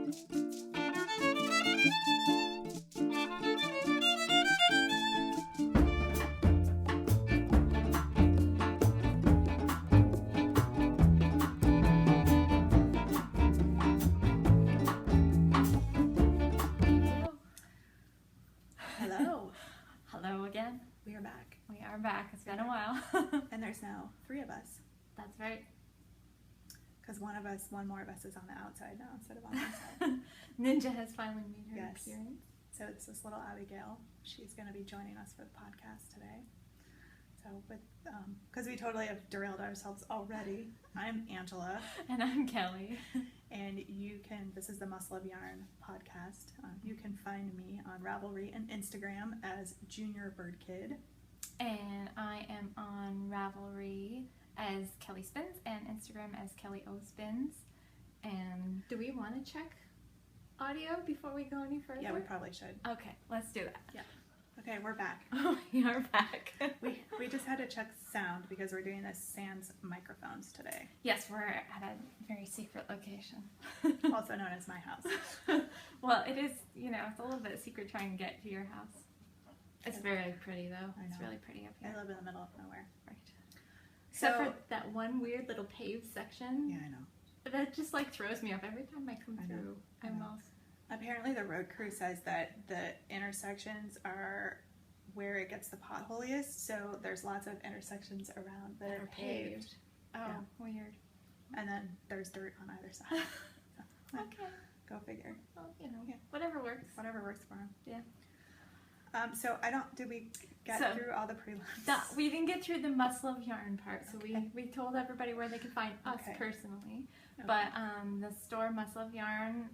Hello. Hello again. We are back. We are back. It's been a while. And there's now 3 of us. That's right. Because one more of us is on the outside now instead of on the inside. Ninja has finally made her Yes. appearance. So it's this little Abigail. She's going to be joining us for the podcast today. So, because we totally have derailed ourselves already, I'm Angela. And I'm Kelly. And this is the Muscle of Yarn podcast. You can find me on Ravelry and Instagram as Junior Bird Kid. And I am on Ravelry as Kelly Spins and Instagram as Kelly O Spins. And do we want to check audio before we go any further? Yeah, we probably should. Okay, let's do that. Yeah. Okay, we're back. We are back. We just had to check sound because we're doing this sans microphones today. Yes, we're at a very secret location. Also known as my house. Well, it is, it's a little bit secret trying to get to your house. It's very pretty though. It's really pretty up here. I live in the middle of nowhere. Right. Except for that one weird little paved section. Yeah, I know. That just throws me off every time I come through. I'm lost. Apparently the road crew says that the intersections are where it gets the potholiest, so there's lots of intersections around that are paved. Oh, yeah. Weird. And then there's dirt on either side. So, okay. Go figure. Well, whatever works. Whatever works for them. Yeah. So did we get through all the prelims? We didn't get through the muscle of yarn part, so okay. we told everybody where they could find us personally. Okay. But the store Muscle of Yarn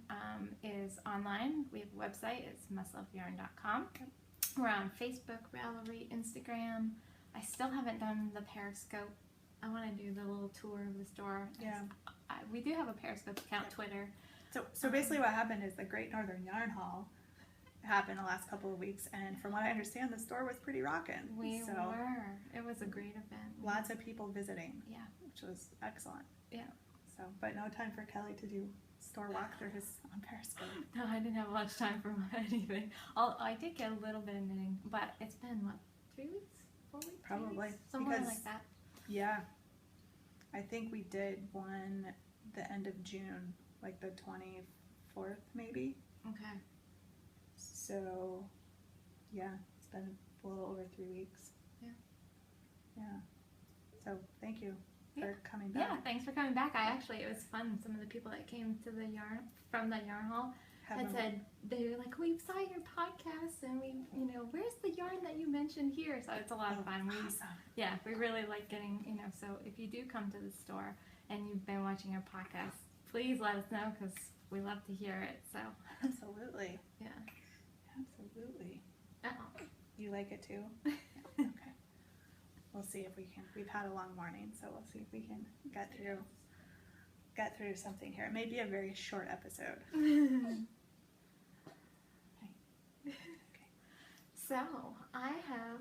is online. We have a website. It's muscleofyarn.com. Okay. We're on Facebook, Ravelry, Instagram. I still haven't done the Periscope. I want to do the little tour of the store. Yeah. We do have a Periscope account, Twitter. So basically what happened is the Great Northern Yarn Haul happened the last couple of weeks, and from what I understand, the store was pretty rocking. We were. It was a great event. Lots of people visiting. Yeah. Which was excellent. Yeah. So, but no time for Kelly to do store walkthroughs on Periscope. No, I didn't have much time for anything. I did get a little bit of knitting, but it's been, 3 weeks? 4 weeks? Probably. Somewhere like that. Yeah. I think we did one the end of June, like the 24th maybe. Okay. So, yeah, it's been a little over 3 weeks. Yeah. Yeah. So, thank you for coming back. Yeah, thanks for coming back. It was fun. Some of the people that came to from the yarn hall had said, they were like, we saw your podcast and where's the yarn that you mentioned here? So it's a lot of fun. Awesome. We really like getting, so if you do come to the store and you've been watching our podcast, please let us know because we love to hear it. So Absolutely. Yeah. Absolutely. Uh-oh. You like it too? Yeah. Okay. We'll see if we can. We've had a long morning, so we'll see if we can get through something here. It may be a very short episode. Okay. So I have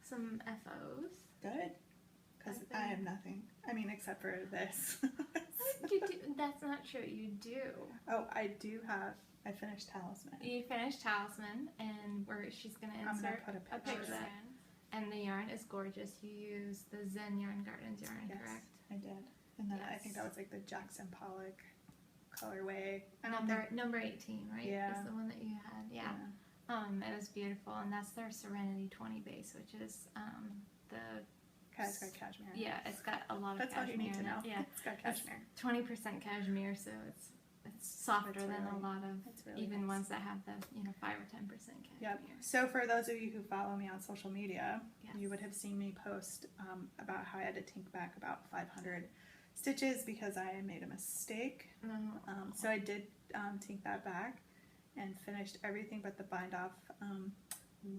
some FOs. Good. Because I have nothing. I mean, except for this. You do, that's not true. You do. Oh, I do have. I finished Talisman. You finished Talisman, and she's going to insert put a picture. And the yarn is gorgeous. You use the Zen Yarn Gardens yarn, correct? I did. And then I think that was like the Jackson Pollock colorway. Number 18, right? Yeah. Is the one that you had. Yeah. It was beautiful, and that's their Serenity 20 base, which is It's got cashmere. Yeah, it's got a lot of That's cashmere. That's all you need to know. Yeah, it's got cashmere. 20% cashmere, so it's softer than a lot of really ones that have the 5 or 10% cashmere. Yep. So for those of you who follow me on social media, you would have seen me post about how I had to tink back about 500 stitches because I made a mistake. So I did tink that back and finished everything but the bind off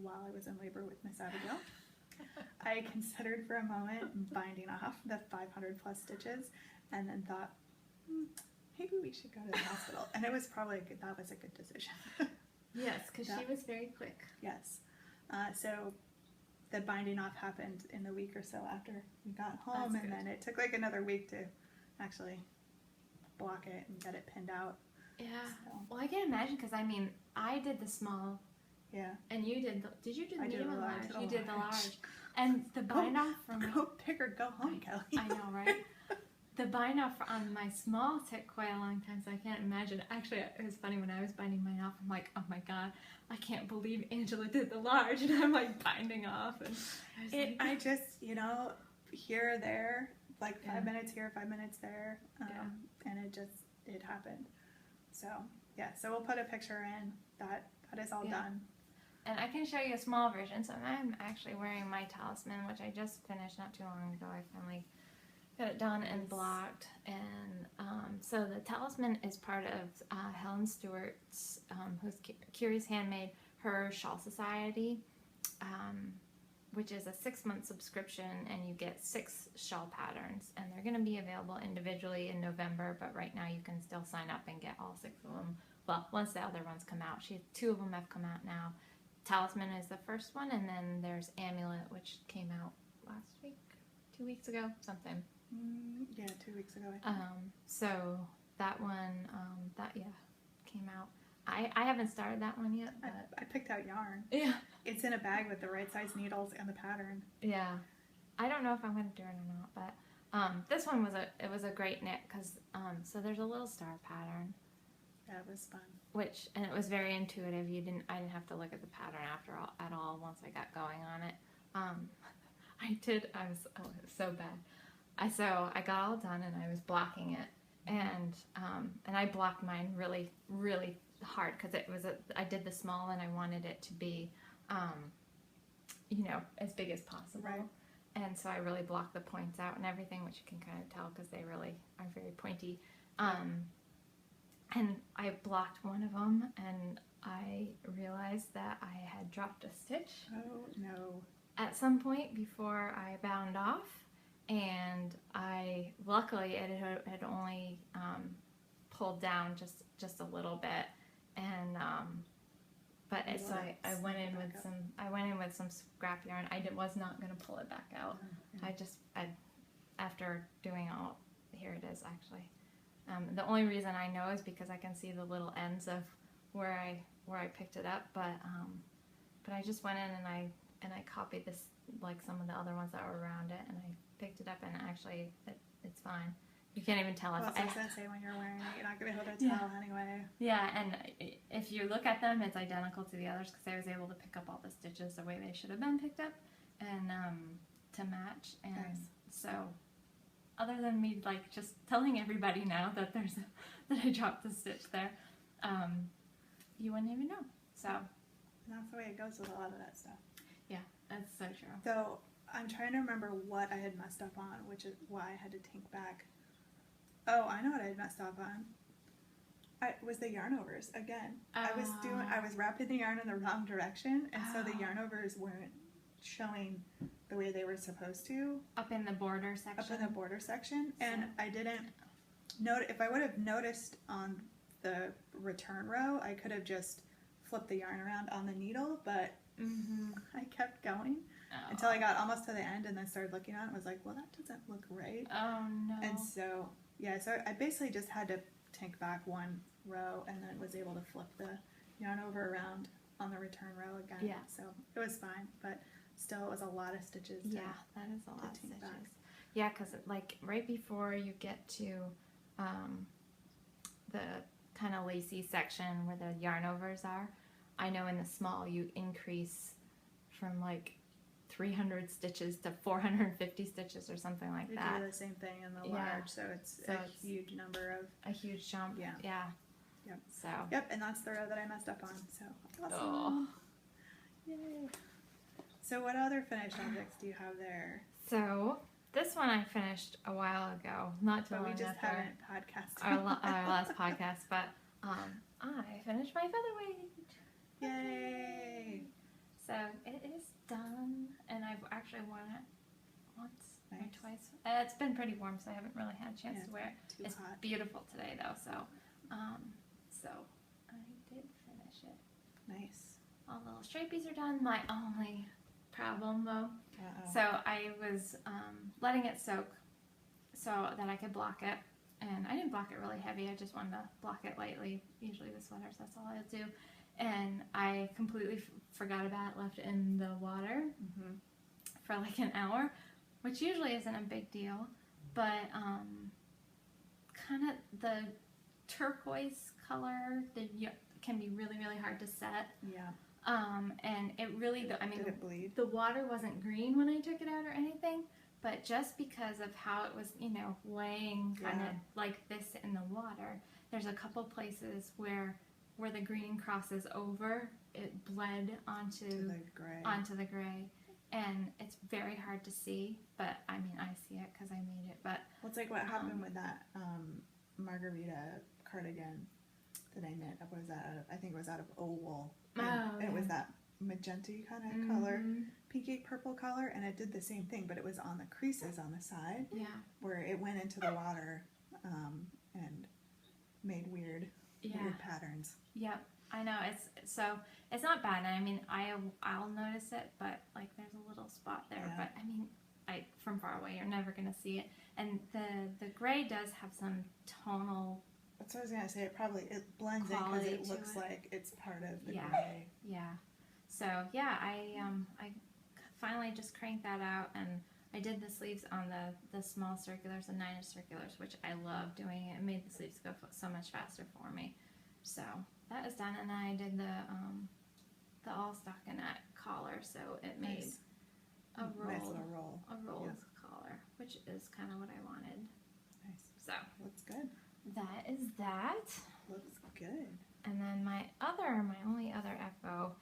while I was in labor with Miss Abigail. I considered for a moment binding off the 500 plus stitches and then thought, maybe we should go to the hospital. And it was probably that was a good decision. Yes, because she was very quick. Yes. So the binding off happened in the week or so after we got home. That's and good. Then it took like another week to actually block it and get it pinned out. Yeah. So. Well, I can imagine because, I mean, I did the small. Yeah. And you did did you do the medium or large? You did the large. And the Go, bind off for me. Go big or go home, Kelly. I know, right? The bind off on my small took quite a long time, so I can't imagine. Actually, it was funny when I was binding mine off. I'm like, oh my god, I can't believe Angela did the large, and I'm like binding off. And I just, you know, here or there, like 5 minutes here, 5 minutes there, and it happened. So yeah, so we'll put a picture in that is all done. And I can show you a small version. So I'm actually wearing my talisman, which I just finished not too long ago. I finally got it done and blocked. And so the talisman is part of Helen Stewart's, who's Curious Handmade, her Shawl Society, which is a 6-month subscription, and you get 6 shawl patterns. And they're going to be available individually in November, but right now you can still sign up and get all 6 of them. Well, once the other ones come out. 2 of them have come out now. Talisman is the first one, and then there's Amulet, which came out last week, 2 weeks ago, something. Yeah, 2 weeks ago, I think. So that one, came out. I haven't started that one yet. But I picked out yarn. Yeah. It's in a bag with the right size needles and the pattern. Yeah. I don't know if I'm going to do it or not, but this one was a great knit because so there's a little star pattern. Yeah, it was fun. And it was very intuitive. I didn't have to look at the pattern at all once I got going on it. It was so bad. So I got all done and I was blocking it, and I blocked mine really, really hard because I did the small and I wanted it to be, as big as possible. Right. And so I really blocked the points out and everything, which you can kind of tell because they really are very pointy. And I blocked one of them, and I realized that I had dropped a stitch. Oh, no. At some point before I bound off, and luckily it had only pulled down just a little bit, and I went in with some scrap yarn. I was not going to pull it back out. After doing all, here it is actually. The only reason I know is because I can see the little ends of where I picked it up, but I just went in and I copied this, like some of the other ones that were around it, and I picked it up, and actually it's fine. You can't even tell. Well, I was going to say, when you're wearing it, you're not going to be able to tell anyway. Yeah, and if you look at them, it's identical to the others because I was able to pick up all the stitches the way they should have been picked up, and to match. And so, other than me like just telling everybody now that that I dropped a stitch there, you wouldn't even know. So that's the way it goes with a lot of that stuff. Yeah, that's so true. So I'm trying to remember what I had messed up on, which is why I had to take back. Oh, I know what I had messed up on. It was the yarn overs again. I was wrapping the yarn in the wrong direction, and so the yarn overs weren't showing the way they were supposed to. Up in the border section. And I didn't note. If I would have noticed on the return row, I could have just flipped the yarn around on the needle, but I kept going until I got almost to the end, and then started looking at it and was like, well, that doesn't look right. Oh no. And so so I basically just had to take back one row and then was able to flip the yarn over around on the return row again. Yeah. So it was fine, but still it was a lot of stitches. Yeah, that is a lot of stitches. Back. Yeah, because like right before you get to the kind of lacy section where the yarn overs are, I know in the small you increase from like 300 stitches to 450 stitches or something like that. We do the same thing in the large, so it's a huge number of... A huge jump. Yeah. Yep. So. Yep, and that's the row that I messed up on, so awesome. Oh. Yay. So what other finished objects do you have there? So this one I finished a while ago, not too long after. We just haven't podcasted. Our last podcast, but I finished my featherweight. Yay! So it is done, and I've actually worn it once or twice. It's been pretty warm, so I haven't really had a chance to wear it. It's hot. Beautiful today, though, so I did finish it. Nice. All the little stripies are done. My only problem, though, so I was letting it soak so that I could block it, and I didn't block it really heavy. I just wanted to block it lightly. Usually with sweaters, that's all I do. And I completely forgot about it, left it in the water for like an hour, which usually isn't a big deal, but kind of the turquoise color can be really, really hard to set. Yeah. And it really, I mean, did it bleed? The water wasn't green when I took it out or anything, but just because of how it was, you know, laying kind of like this in the water, there's a couple places where the green crosses over, it bled onto the gray, and it's very hard to see, but I mean, I see it because I made it. But well, it's like what happened with that margarita cardigan that I knit. What was that out of? I think it was out of wool. It was that magenta kind of color, pinky purple color, and it did the same thing, but it was on the creases on the side, where it went into the water and made weird patterns. Yep, I know. It's not bad. I mean, I'll notice it, but like there's a little spot there. But I mean, from far away, you're never gonna see it. And the gray does have some tonal. That's what I was gonna say. It blends in because it looks like it's part of the gray. Yeah. So yeah, I finally just cranked that out, and I did the sleeves on the small circulars, the 9-inch circulars, which I love doing. It made the sleeves go so much faster for me. So that is done, and then I did the all stockinette collar, so it made a rolled collar, which is kind of what I wanted. Nice. So looks good. That is that. Looks good. And then my only other FO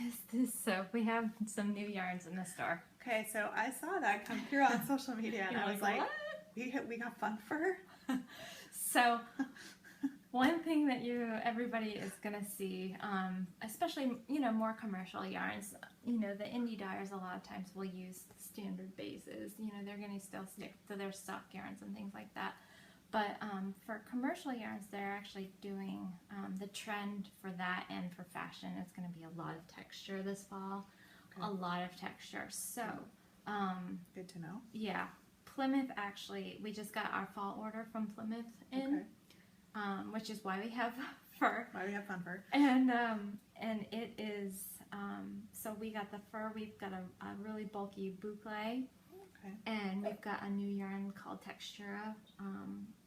is this. So we have some new yarns in the store. Okay, so I saw that come through on social media, and I was like, what? We got fun fur. So one thing that everybody is gonna see, especially more commercial yarns, the indie dyers a lot of times will use standard bases. They're gonna still stick to their stock yarns and things like that. But for commercial yarns, they're actually doing the trend for that, and for fashion is going to be a lot of texture this fall. Okay. A lot of texture. So good to know. Yeah, Plymouth actually, we just got our fall order from Plymouth in, which is why we have fur. Why we have fun fur. And it is so we got the fur. We've got a really bulky boucle. Okay. And we've got a new yarn called Textura,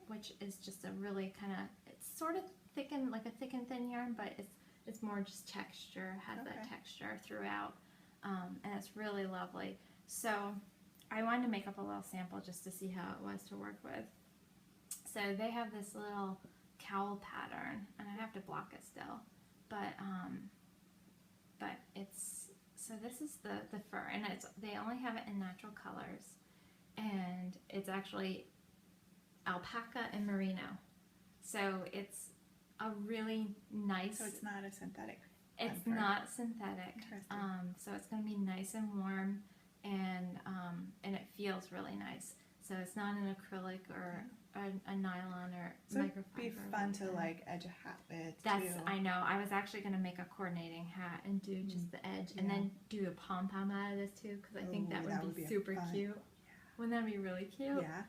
which is just a really kind of, it's sort of thick and thin yarn, but it's more just texture, has that texture throughout, and it's really lovely. So I wanted to make up a little sample just to see how it was to work with. So they have this little cowl pattern, and I have to block it still, but it's, so this is the fur, and they only have it in natural colors, and it's actually alpaca and merino. So it's a really nice. So it's not a synthetic. It's not synthetic. So it's going to be nice and warm, and it feels really nice. So it's not an acrylic or a nylon or microfiber. It'd be fun to like edge a hat with. That's, I know. I was actually going to make a coordinating hat and do just the edge, and then do a pom pom out of this too, because I think that would be super cute. Yeah. Wouldn't that be really cute? Yeah.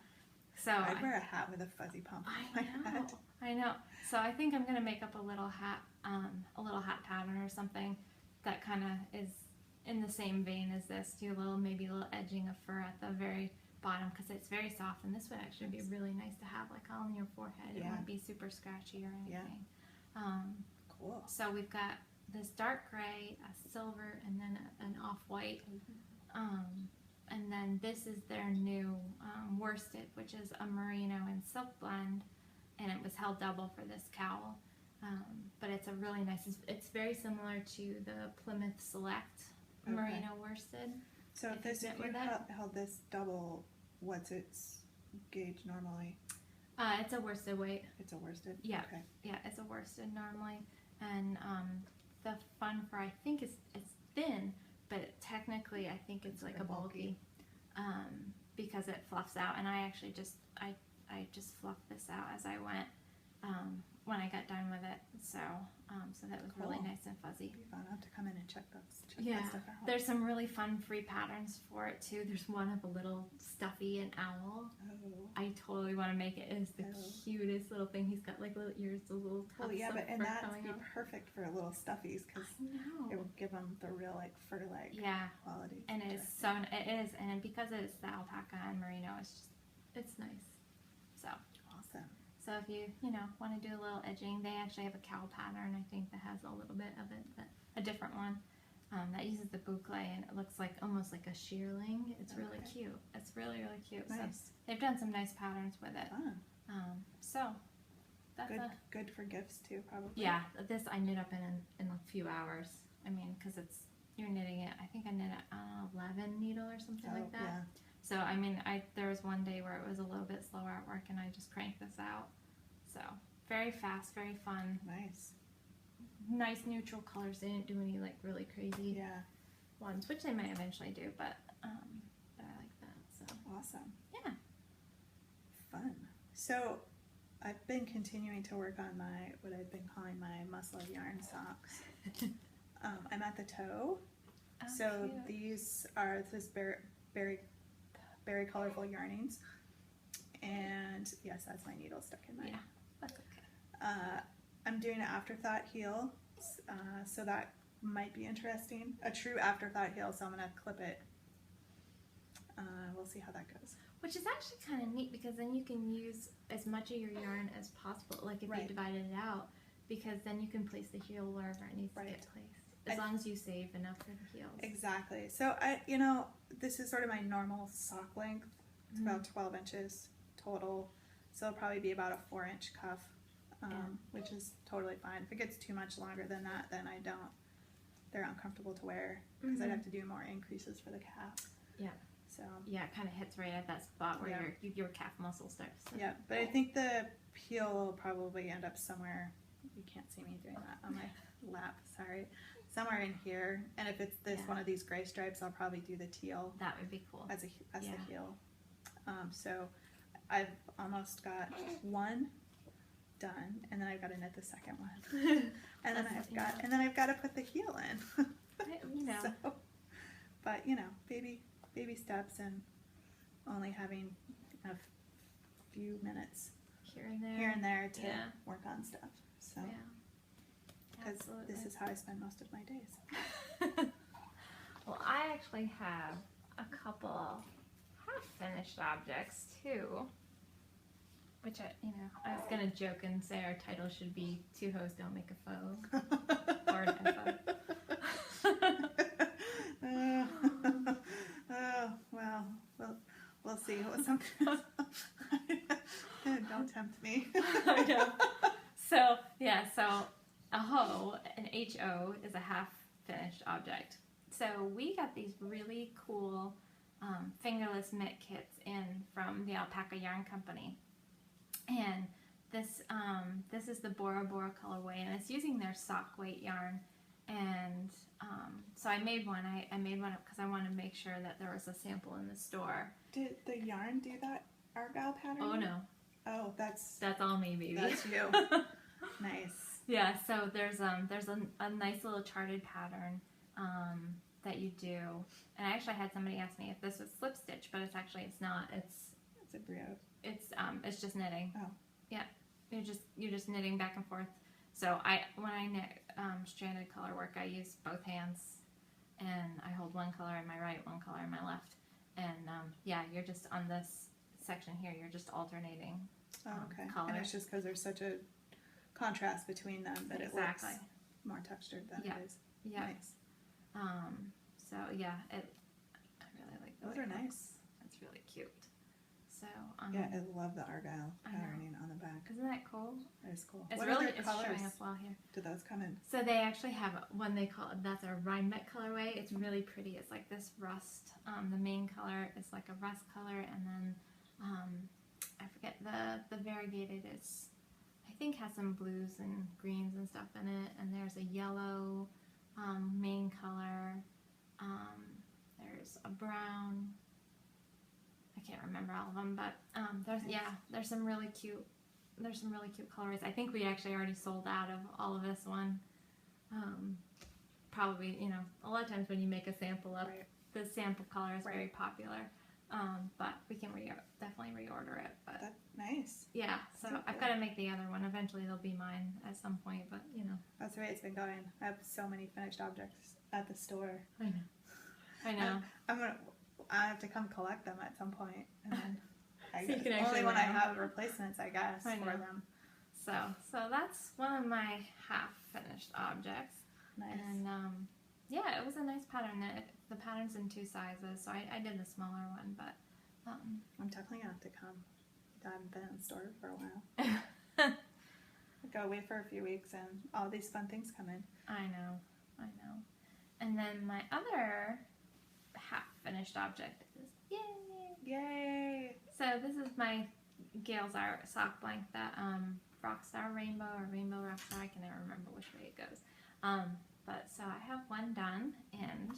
So I'd wear a hat with a fuzzy pom pom. I know. So I think I'm going to make up a little hat pattern or something that kind of is in the same vein as this. Do maybe a little edging of fur at the very bottom, because it's very soft, and this would actually be really nice to have like on your forehead. It wouldn't be super scratchy or anything. Cool. So we've got this dark gray, a silver, and then an off-white. And then this is their new worsted, which is a merino and silk blend, and it was held double for this cowl. But it's a really nice, it's very similar to the Plymouth Select merino worsted. So if you held this double, what's its gauge normally? It's a worsted weight. It's a worsted? Yeah. Okay. Yeah, it's a worsted normally. And the fun fur, I think it's thin, but technically I think it's like a bulky. Because it fluffs out, and I actually just fluffed this out as I went when I got done with it. So so that was Cool. really nice and fuzzy. It'd be fun. I'll have to come in and check that stuff out. There's some really fun free patterns for it too. There's one of a little stuffy an owl. Oh. I totally want to make it. It's the cutest little thing. He's got like little ears, the little tufts of fur and that'd coming be out. perfect for little stuffies because it would give them the real like fur-like quality. And it is, and because it's the alpaca and merino, it's nice. So awesome. So if you want to do a little edging, they actually have a cow pattern, I think, that has a little bit of it, but a different one that uses the boucle, and it looks like almost like a shearling. It's really cute. It's really, really cute. Nice. So they've done some nice patterns with it. So that's good for gifts too, probably. Yeah, this I knit up in a few hours. I mean, because you're knitting it. I think I knit it on 11 needle or something like that. Yeah. So I mean, there was one day where it was a little bit slower at work, and I just cranked this out. So very fast, very fun. Nice neutral colors. They didn't do any like really crazy ones, which they might eventually do, but I like that. So awesome. Yeah. Fun. So I've been continuing to work on what I've been calling my muscle of yarn socks. I'm at the toe. Oh, so cute. These are very colorful yarnings, and yes, that's my needle stuck in my. Yeah, that's okay. I'm doing an afterthought heel, so that might be interesting. A true afterthought heel, so I'm gonna clip it. We'll see how that goes. Which is actually kind of neat because then you can use as much of your yarn as possible. Like if you divided it out, because then you can place the heel wherever it needs to get placed. As long as you save enough for the heels. Exactly. So this is sort of my normal sock length. It's about 12 inches total. So it'll probably be about a 4-inch cuff, which is totally fine. If it gets too much longer than that, then they're uncomfortable to wear because I'd have to do more increases for the calf. Yeah. So yeah, it kind of hits right at that spot where your calf muscle starts. So. Yeah, but I think the peel will probably end up somewhere. You can't see me doing that on my lap. Sorry. Somewhere in here, and if it's one of these gray stripes, I'll probably do the teal. That would be cool. As the heel. So I've almost got one done, and then I've got to knit the second one, and then I've got to put the heel in. So, but baby steps, and only having a few minutes here and there to work on stuff. So. Because this is how I spend most of my days. Well, I actually have a couple half-finished objects too, which I was gonna joke and say our title should be "Two Hoes Don't Make a Foe" or an we'll see. Don't tempt me. I know. So a hoe, an HO, is a half-finished object. So we got these really cool fingerless mitt kits in from the Alpaca Yarn Company, and this is the Bora Bora colorway, and it's using their sock weight yarn. And so I made one. I made one up because I wanted to make sure that there was a sample in the store. Did the yarn do that argyle pattern? Oh no. Oh, that's all me, baby. That's you. Nice. Yeah, so there's a nice little charted pattern that you do, and I actually had somebody ask me if this was slip stitch, but it's not. It's a brioche. It's just knitting. Oh. Yeah, you're just knitting back and forth. So when I knit stranded color work, I use both hands, and I hold one color in my right, one color in my left, and you're just on this section here. You're just alternating. Oh, okay. Colors. And it's just because there's such a contrast between them that it looks more textured than it is. Yeah. Nice. So yeah, I really like those are nice. It's really cute. So yeah, I love the argyle patterning on the back. Isn't that cool? That is cool. It's what really other colors showing up well here. Do those come in? So they actually have one they call that's a Rhinebeck colorway. It's really pretty. It's like this rust. The main color is like a rust color, and then I forget the variegated is. I think has some blues and greens and stuff in it, and there's a yellow main color. There's a brown. I can't remember all of them, but there's some really cute colorways. I think we actually already sold out of all of this one. Probably, you know, a lot of times when you make a sample up, Right. the sample color is Right. very popular. But we can definitely reorder it. But That's nice. yeah, so So I've cool. got to make the other one. Eventually, they'll be mine at some point. But you know, That's the way it's been going. I have so many finished objects at the store. I know. I have to come collect them at some point, and then I So you guess can actually only when I wear 'em. have replacements, I guess, I for know. them. So that's one of my half finished objects. Nice. And yeah, it was a nice pattern. The pattern's in 2 sizes, so I did the smaller one, but I'm definitely gonna have to come. I haven't been in the store for a while. I go away for a few weeks, and all these fun things come in. I know. And then my other half finished object is Yay! So this is my Gale's Art sock blanket, that Rockstar Rainbow or Rainbow Rockstar. I can never remember which way it goes. But so I have one done, and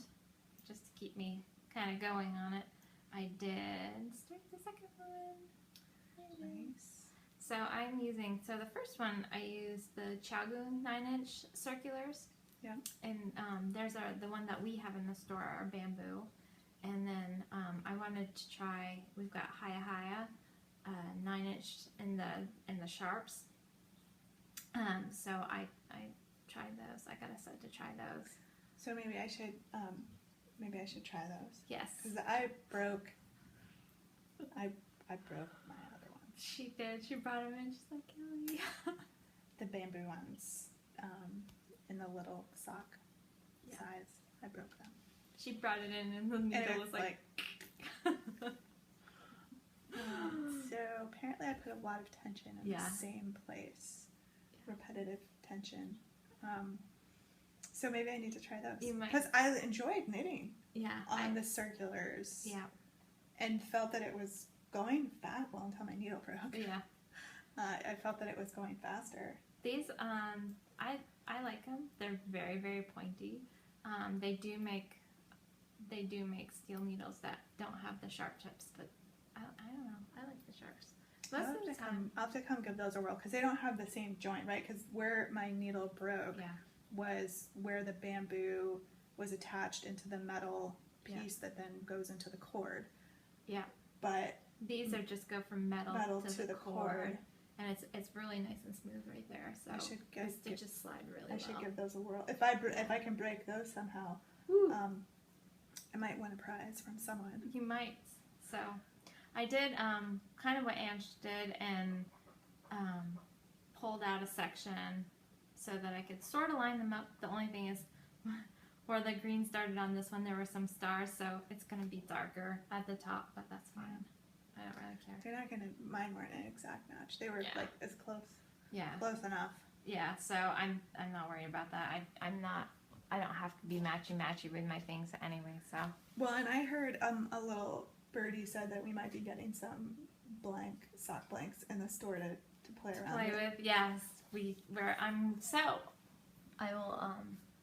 just to keep me kind of going on it, I did start the second one. Nice. So I'm using, so the first one I used the Chagoon 9-inch circulars. Yeah. And the one that we have in the store are bamboo. And then I wanted to try, we've got Haya 9-inch in the sharps. So I tried those. I got a set to try those. So maybe I should try those. Yes. Because I broke my other ones. She did. She brought them in. She's like, Kelly. The bamboo ones, in the little sock size. I broke them. She brought it in, and the needle was like so apparently I put a lot of tension in Yeah. the same place. Repetitive tension. So maybe I need to try those. You might. Because I enjoyed knitting Yeah. on the circulars. Yeah. And felt that it was going fast. Well, until my needle broke. Yeah. I felt that it was going faster. These, I like them. They're very, very pointy. They do make steel needles that don't have the sharp tips, but I don't know. I like the sharps. Most of the time. I'll have to come give those a whirl because they don't have the same joint, right? Because where my needle broke was where the bamboo was attached into the metal piece that then goes into the cord. Yeah. But these are just go from metal to the cord. And it's really nice and smooth right there. So the stitches slide really well. I should give those a whirl. If I can break those somehow, I might win a prize from someone. You might. So I did kind of what Ange did and pulled out a section so that I could sort of line them up. The only thing is where the green started on this one, there were some stars, so it's going to be darker at the top, but that's fine. I don't really care. They're not gonna. Mine weren't an exact match. They were like as close. Yeah. Close enough. Yeah. So I'm not worried about that. I'm not. I don't have to be matchy with my things anyway. So. Well, and I heard a little birdie said that we might be getting some sock blanks in the store to play around with. Yes. I will.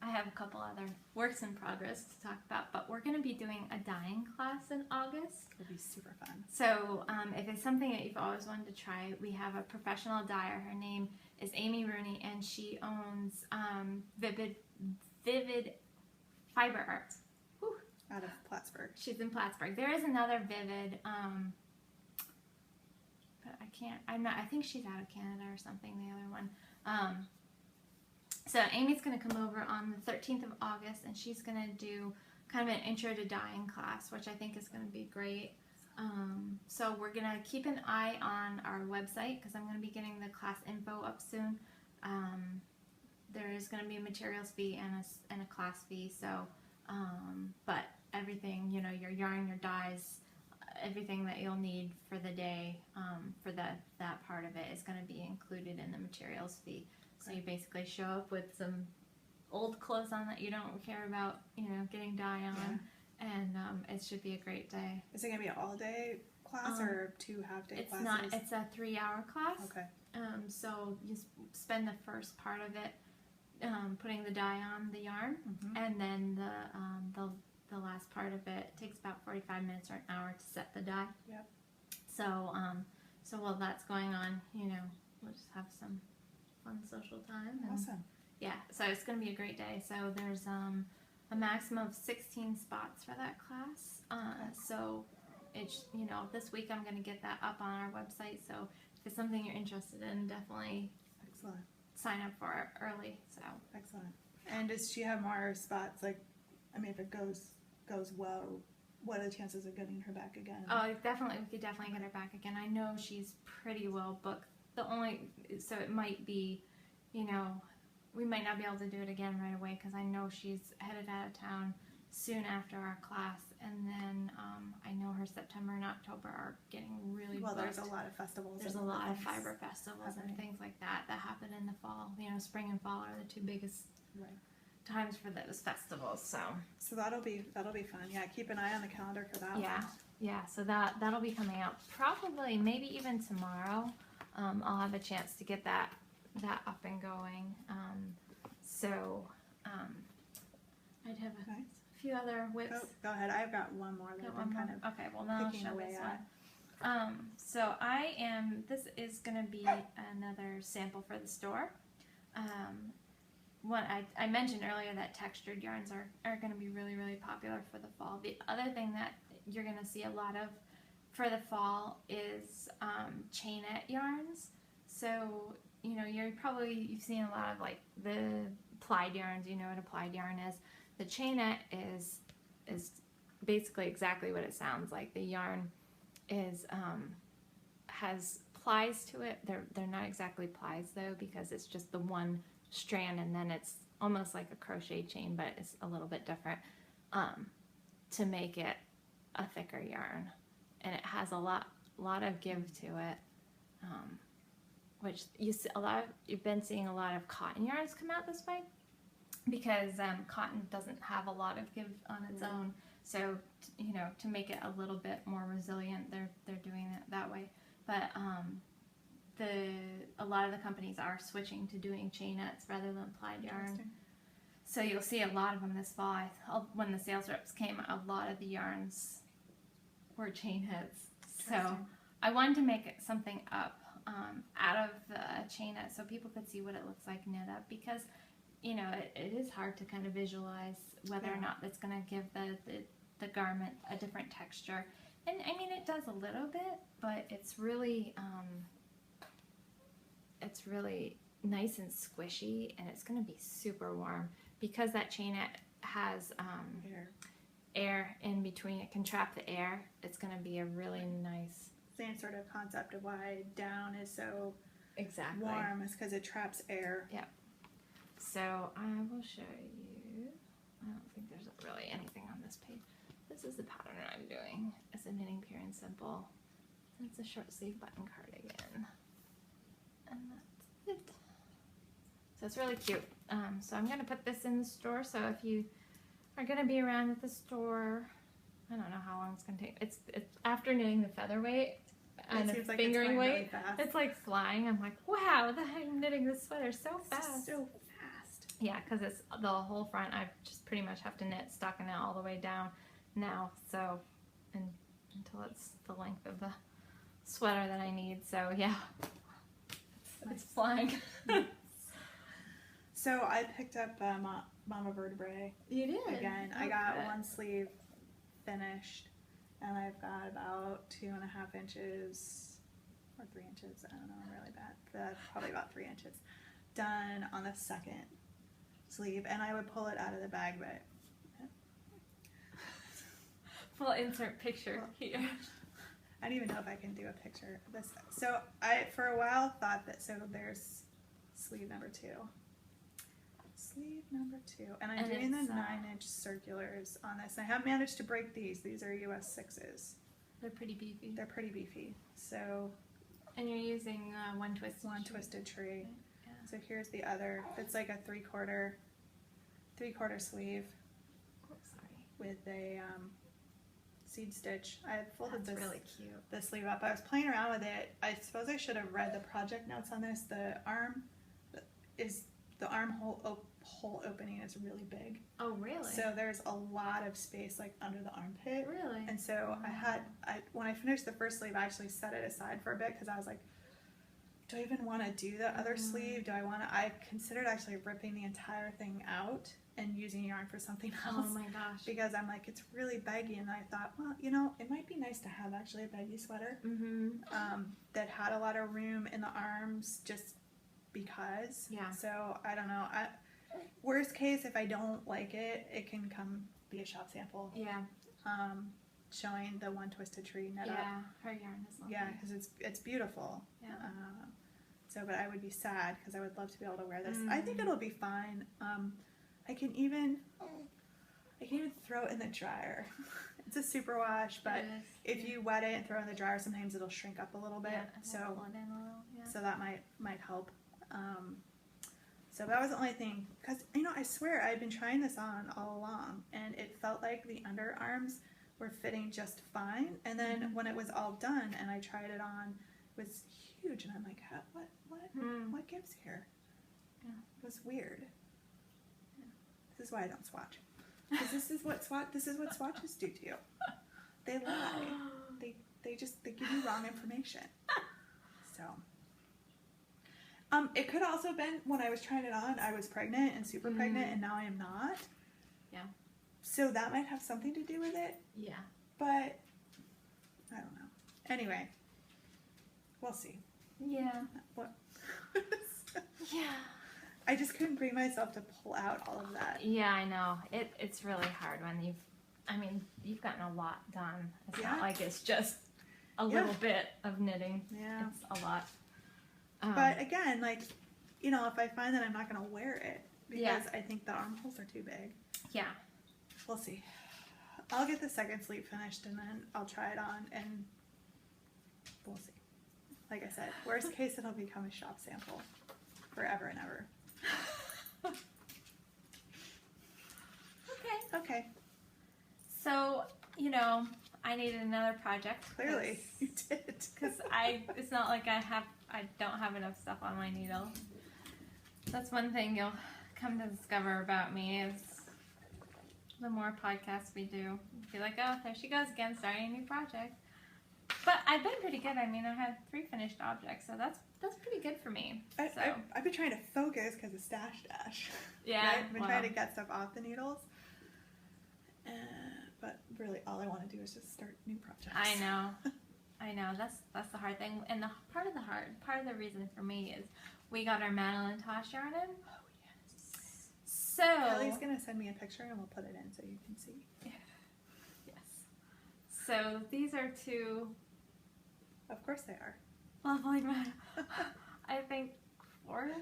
I have a couple other works in progress to talk about, but we're going to be doing a dyeing class in August. It'll be super fun. So if it's something that you've always wanted to try, we have a professional dyer. Her name is Amy Rooney, and she owns Vivid Fiber Arts. Whew. Out of Plattsburgh. She's in Plattsburgh. There is another Vivid, but I think she's out of Canada or something, the other one. So Amy's going to come over on the 13th of August, and she's going to do kind of an intro to dyeing class, which I think is going to be great. So we're going to keep an eye on our website because I'm going to be getting the class info up soon. There is going to be a materials fee and a class fee. So, but everything, your yarn, your dyes, everything that you'll need for the day for that part of it is going to be included in the materials fee. So you basically show up with some old clothes on that you don't care about, getting dye on, and it should be a great day. Is it going to be an all-day class or 2 half-day classes? It's a 3-hour class. Okay. So you spend the first part of it putting the dye on the yarn, and then the last part of it takes about 45 minutes or an hour to set the dye. Yep. So while that's going on, we'll just have some fun social time. And awesome. yeah, so it's going to be a great day. So there's a maximum of 16 spots for that class. So it's, you know, this week I'm going to get that up on our website. So if it's something you're interested in, definitely Excellent. sign up for it early. So Excellent. And does she have more spots? Like, I mean, if it goes well, what are the chances of getting her back again? oh, definitely, we could definitely get her back again. I know she's pretty well booked. So it might be, you know, we might not be able to do it again right away because I know she's headed out of town soon after our class, and then I know her September and October are getting really booked. There's a lot of festivals. There's a lot of fiber festivals and things like that happen in the fall. You know, spring and fall are the two biggest times for those festivals. So that'll be fun. Yeah, keep an eye on the calendar for that. Yeah. So that'll be coming out probably maybe even tomorrow. I'll have a chance to get that up and going. I'd have a few other whips. Go ahead. I've got one more that I'm kind of okay. Well, then I'll show this one. So this is going to be another sample for the store. I mentioned earlier that textured yarns are going to be really, really popular for the fall. The other thing that you're going to see a lot of for the fall is chainette yarns. So, you know, you've seen a lot of like the plied yarns. You know what a plied yarn is. The chainette is basically exactly what it sounds like. The yarn has plies to it. They're not exactly plies though, because it's just the one strand, and then it's almost like a crochet chain, but it's a little bit different to make it a thicker yarn, and it has a lot of give to it, which you've been seeing a lot of cotton yarns come out this way because cotton doesn't have a lot of give on its own. So, you know, to make it a little bit more resilient, they're doing it that way. But a lot of the companies are switching to doing chainettes rather than plied yarn. So you'll see a lot of them this fall. When the sales reps came, a lot of the yarns were chainettes. So I wanted to make something up out of the chainette so people could see what it looks like knit up, because, you know, it is hard to kind of visualize whether or not it's going to give the garment a different texture. And I mean, it does a little bit, but it's really nice and squishy, and it's going to be super warm because that chainette has air in between. It can trap the air. It's going to be a really nice. Same sort of concept of why down is so warm, is because it traps air. Yep. So I will show you. I don't think there's really anything on this page. This is the pattern I'm doing. It's a knitting pure and simple. It's a short sleeve button cardigan, and that's it. So it's really cute. So I'm going to put this in the store. So if you are going to be around at the store, I don't know how long it's going to take. It's after knitting the featherweight and the fingering weight, it's like flying. I'm like, wow, I'm knitting this sweater so fast. So fast. Yeah, because it's the whole front. I just pretty much have to knit stockinette all the way down now. So, and until it's the length of the sweater that I need. So yeah, it's flying. So I picked up Mama Vertebrae. You did? Again. I got one sleeve finished, and I've got about 2.5 inches or 3 inches. I don't know, I'm really bad. Probably about 3 inches done on the second sleeve, and I would pull it out of the bag, but we'll insert picture here. I don't even know if I can do a picture of this. So I, for a while, thought that, so there's sleeve number 2. Sleeve number 2. And I'm doing the 9-inch circulars on this. I have managed to break these. These are US 6s. They're pretty beefy. They're pretty beefy. So. And you're using one twisted tree. Right. Yeah. So here's the other. It's like a three-quarter sleeve. Oh, sorry. With a seed stitch. I folded That's really cute. The sleeve up. I was playing around with it. I suppose I should have read the project notes on this. The armhole opening is really big. Oh, really? So there's a lot of space like under the armpit. Really? And so when I finished the first sleeve, I actually set it aside for a bit because I was like, do I even want to do the other sleeve? I considered actually ripping the entire thing out and using yarn for something else. Oh my gosh. Because I'm like, it's really baggy, and I thought, well, you know, it might be nice to have actually a baggy sweater that had a lot of room in the arms just because. Yeah. So I don't know. Worst case, if I don't like it, it can be a shop sample. Yeah. Showing the One Twisted Tree knit up. Yeah, her yarn is lovely. Yeah, because it's beautiful. Yeah. But I would be sad because I would love to be able to wear this. I think it'll be fine. I can even throw it in the dryer. It's a super wash, but if you wet it and throw it in the dryer, sometimes it'll shrink up a little bit. So that might help. So that was the only thing, because I swear I've been trying this on all along, and it felt like the underarms were fitting just fine, and then when it was all done and I tried it on, it was huge, and I'm like, what gives here? Yeah. It was weird. Yeah. This is why I don't swatch, because this is what swatches do to you. They lie. They give you wrong information. So. It could also have been when I was trying it on, I was pregnant and super pregnant, and now I am not. Yeah. So that might have something to do with it. Yeah. But I don't know. Anyway, we'll see. Yeah. What? Yeah. I just couldn't bring myself to pull out all of that. Yeah, I know. It's really hard when you've gotten a lot done. It's not like it's just a little bit of knitting. Yeah. It's a lot. But again, if I find that I'm not going to wear it because I think the armholes are too big. Yeah. We'll see. I'll get the second sleeve finished and then I'll try it on and we'll see. Like I said, worst case, it'll become a shop sample forever and ever. Okay. So, I needed another project. Clearly, you did. Because it's not like I don't have enough stuff on my needle. That's one thing you'll come to discover about me is the more podcasts we do, you'll be like, oh, there she goes again, starting a new project. But I've been pretty good. I mean, I had 3 finished objects, so that's pretty good for me. I've been trying to focus because of Stash Dash. Yeah. Right? I've been trying to get stuff off the needles. But really, all I want to do is just start new projects. I know. That's the hard thing, and part of the reason for me is we got our Madeline Tosh yarn in. Oh yes. So Kelly's gonna send me a picture and we'll put it in so you can see. Yes. So these are 2. Of course they are. Lovely men. I think Forrest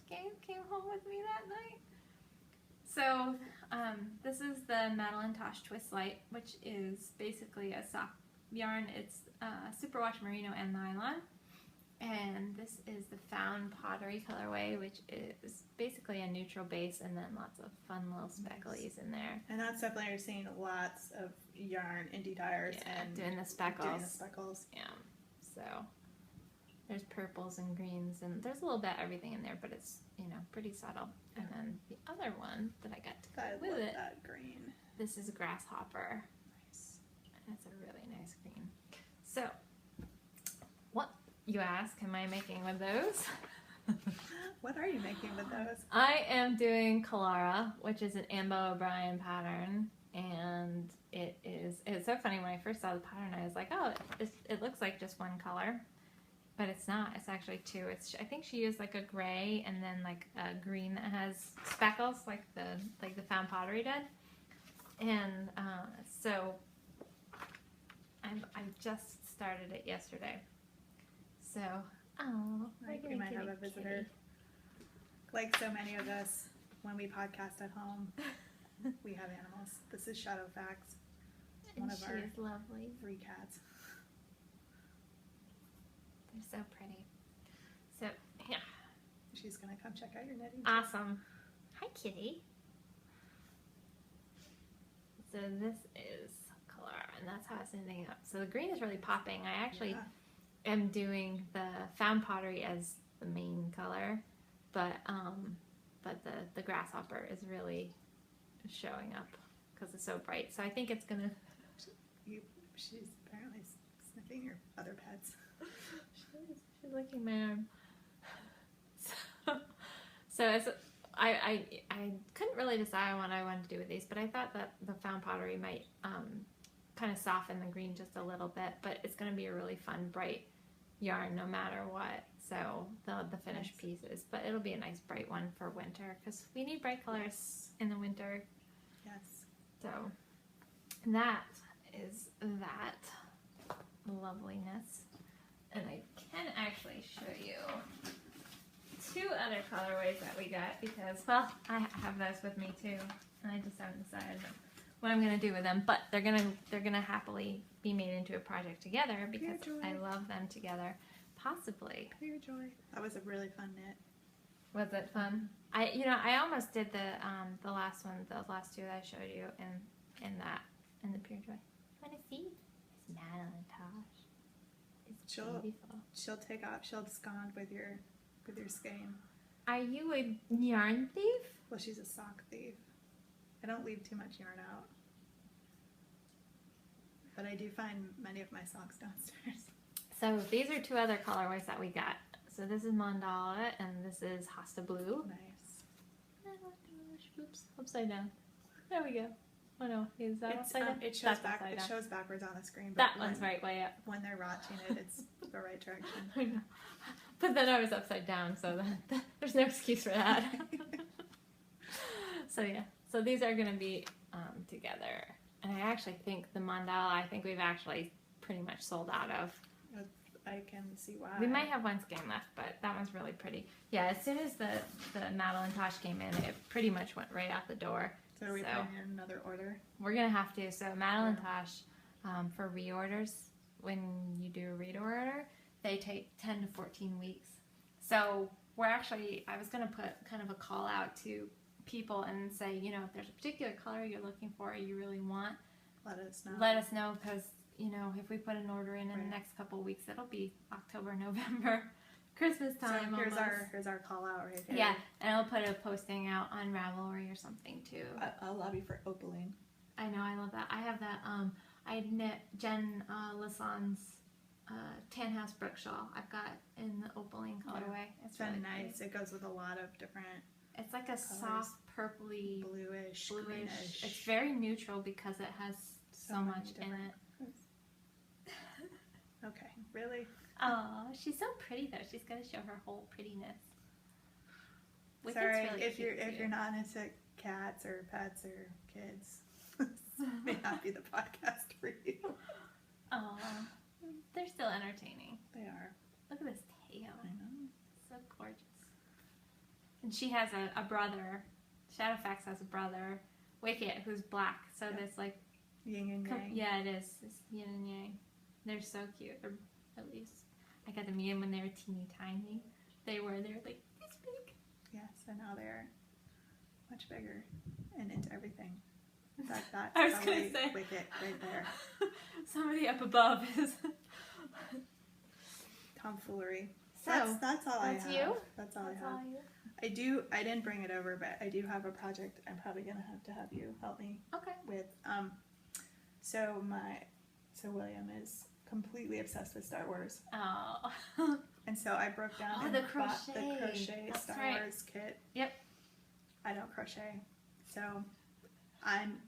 came home with me that night. So this is the Madeline Tosh Twist Light, which is basically a soft yarn. It's superwash merino and nylon, and this is the Found Pottery colorway, which is basically a neutral base and then lots of fun little specklies in there. And that's definitely, you're seeing lots of yarn indie dyers and doing the speckles. Yeah. So there's purples and greens, and there's a little bit of everything in there, but it's pretty subtle. And then the other one that I got to go with it, that green. This is Grasshopper. Nice. And it's a really nice green. So, what, you ask, am I making with those? What are you making with those? I am doing Kalara, which is an Ambo O'Brien pattern, and it's so funny. When I first saw the pattern, I was like, oh, it looks like just one color. But it's not. It's actually 2. I think she used like a gray and then like a green that has speckles, like the Found Pottery did. And so I just started it yesterday. So We might have a visitor. Like so many of us, when we podcast at home, we have animals. This is Shadowfax, one of our lovely 3 cats. They're so pretty. So, yeah. She's going to come check out your knitting. Awesome. Hi, kitty. So this is Kalara, and that's how it's ending up. So the green is really popping. I actually am doing the Found Pottery as the main color, but the Grasshopper is really showing up because it's so bright. So I think it's going to... She's apparently sniffing your other pets. She's licking my arm. So I couldn't really decide on what I wanted to do with these, but I thought that the found pottery might kind of soften the green just a little bit, but it's going to be a really fun, bright yarn no matter what. So the finished pieces, but it'll be a nice bright one for winter because we need bright colors in the winter. Yes. So that is that loveliness, and I can actually show you two other colorways that we got because, well, I have those with me too, and I just haven't decided what I'm gonna do with them. But they're gonna happily be made into a project together because I love them together. Possibly. Pure joy. That was a really fun knit. Was it fun? I almost did the last one, the last two that I showed you in the Pure Joy. Want to see? It's Madeline Tosh. It's beautiful. She'll take off. She'll abscond with your skein. Are you a yarn thief? Well, she's a sock thief. I don't leave too much yarn out, but I do find many of my socks downstairs. So these are two other colorways that we got. So this is Mandala and this is Hosta Blue. Nice. Oops, upside down. There we go. Oh no, is that upside down? It shows backwards on the screen. But that one's right way up. When they're watching it, it's the right direction. I know. But then I was upside down, so there's no excuse for that. So yeah, so these are going to be together. And I actually think the Mandala, I think we've actually pretty much sold out of. I can see why. We might have one skein left, but that one's really pretty. Yeah, as soon as the Madeline Tosh came in, it pretty much went right out the door. So are we putting in another order? We're going to have to. So Madeline Tosh, for reorders, when you do a reorder, they take 10 to 14 weeks. So we're actually, I was going to put kind of a call out to people and say, if there's a particular color you're looking for or you really want, let us know. Let us know because, if we put an order in the next couple of weeks, it'll be October, November, Christmas time. So here's our call out right here. Yeah, and I'll put a posting out on Ravelry or something too. I'll lobby for opaline. I know, I love that. I have that. I knit Jen Lassan's Tan House Brook shawl. I've got in the opaline colorway. It's really nice. It goes with a lot of different. It's like a soft purpley, bluish. Greenish. It's very neutral because it has so much in it. Okay, really? Oh, she's so pretty though. She's gonna show her whole prettiness. Sorry, really if you're not into cats or pets or kids, this may not be the podcast for you. Oh, they're still entertaining. They are. Look at this tail. I know. So gorgeous. And she has a brother. Shadowfax has a brother, Wicket, who's black. So there's like yin and yang. Yeah, it is. It's yin and yang. They're so cute. Or at least I got to meet them when they were teeny tiny. They were like this big. Yes, and now they're much bigger and into everything. That's I was gonna say Wicket right there. Somebody up above is tomfoolery. So that's all I have. You? That's all I have. I didn't bring it over, but I do have a project I'm probably gonna have you help me with. So William is completely obsessed with Star Wars. Oh. And so I broke down and bought the crochet Star Wars kit. Yep. I don't crochet, so I'm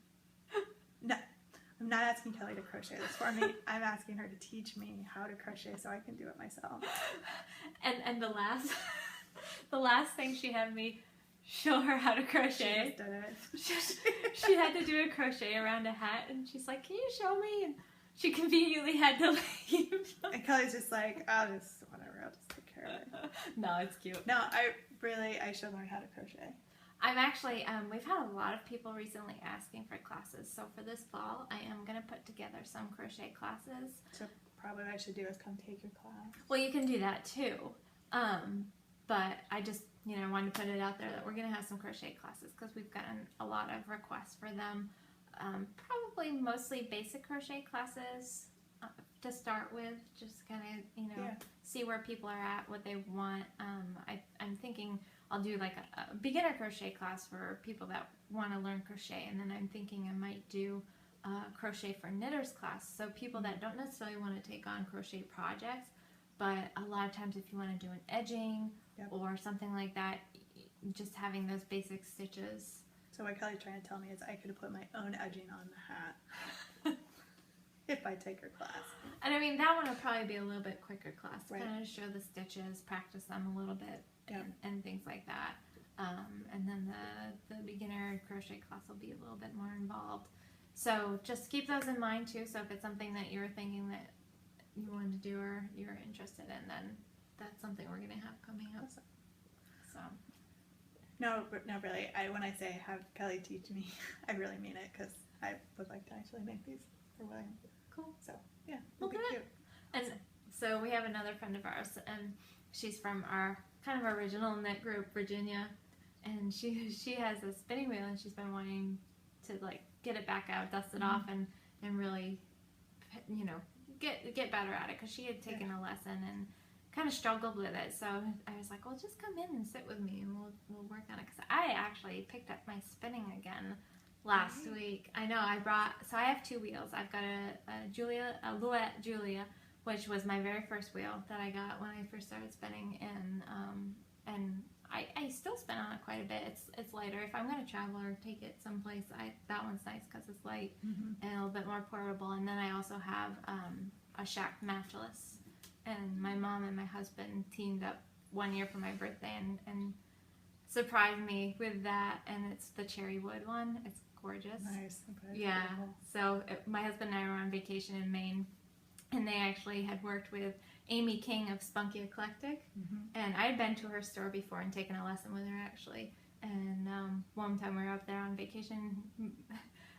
not asking Kelly to crochet this for me. I'm asking her to teach me how to crochet so I can do it myself. And the last thing she had me show her how to crochet. She just did it. She had to do a crochet around a hat, and she's like, "Can you show me?" And she conveniently had to leave. And Kelly's just like, I'll just take care of it. No, it's cute. No, I should learn how to crochet. I'm actually, we've had a lot of people recently asking for classes. So for this fall, I am going to put together some crochet classes. So probably what I should do is come take your class. Well, you can do that too. But I just, wanted to put it out there that we're going to have some crochet classes because we've gotten a lot of requests for them. Probably mostly basic crochet classes to start with, just kind of, see where people are at, what they want. I'm thinking I'll do like a beginner crochet class for people that want to learn crochet, and then I'm thinking I might do a crochet for knitters class, so people that don't necessarily want to take on crochet projects, but a lot of times if you want to do an edging or something like that, just having those basic stitches. So what Kelly's trying to tell me is I could put my own edging on the hat if I take her class. And I mean, that one would probably be a little bit quicker class, Right. kind of show the stitches, practice them a little bit, and things like that. And then the beginner crochet class will be a little bit more involved. So just keep those in mind too. So if it's something that you're thinking that you wanted to do or you're interested in, then that's something we're going to have coming up. Awesome. So. No, really. When I say have Kelly teach me, I really mean it because I would like to actually make these for William. Cool. So yeah, it'll be cute. And so we have another friend of ours, and she's from our kind of original knit group, Virginia, and she has a spinning wheel, and she's been wanting to like get it back out, dust it off, and really, you know, get better at it because she had taken a lesson and kind of struggled with it. So I was like, well, just come in and sit with me and we'll work on it. Because I actually picked up my spinning again last week. I know, so I have two wheels. I've got a Louette Julia, which was my very first wheel that I got when I first started spinning, and I still spin on it quite a bit. It's lighter. If I'm going to travel or take it someplace, that one's nice because it's light and a little bit more portable. And then I also have a Shack matchless. And my mom and my husband teamed up one year for my birthday and surprised me with that. And it's the cherry wood one. It's gorgeous. Nice. Okay. Yeah. Beautiful. So my husband and I were on vacation in Maine, and they actually had worked with Amy King of Spunky Eclectic. And I had been to her store before and taken a lesson with her actually. And one time we were up there on vacation,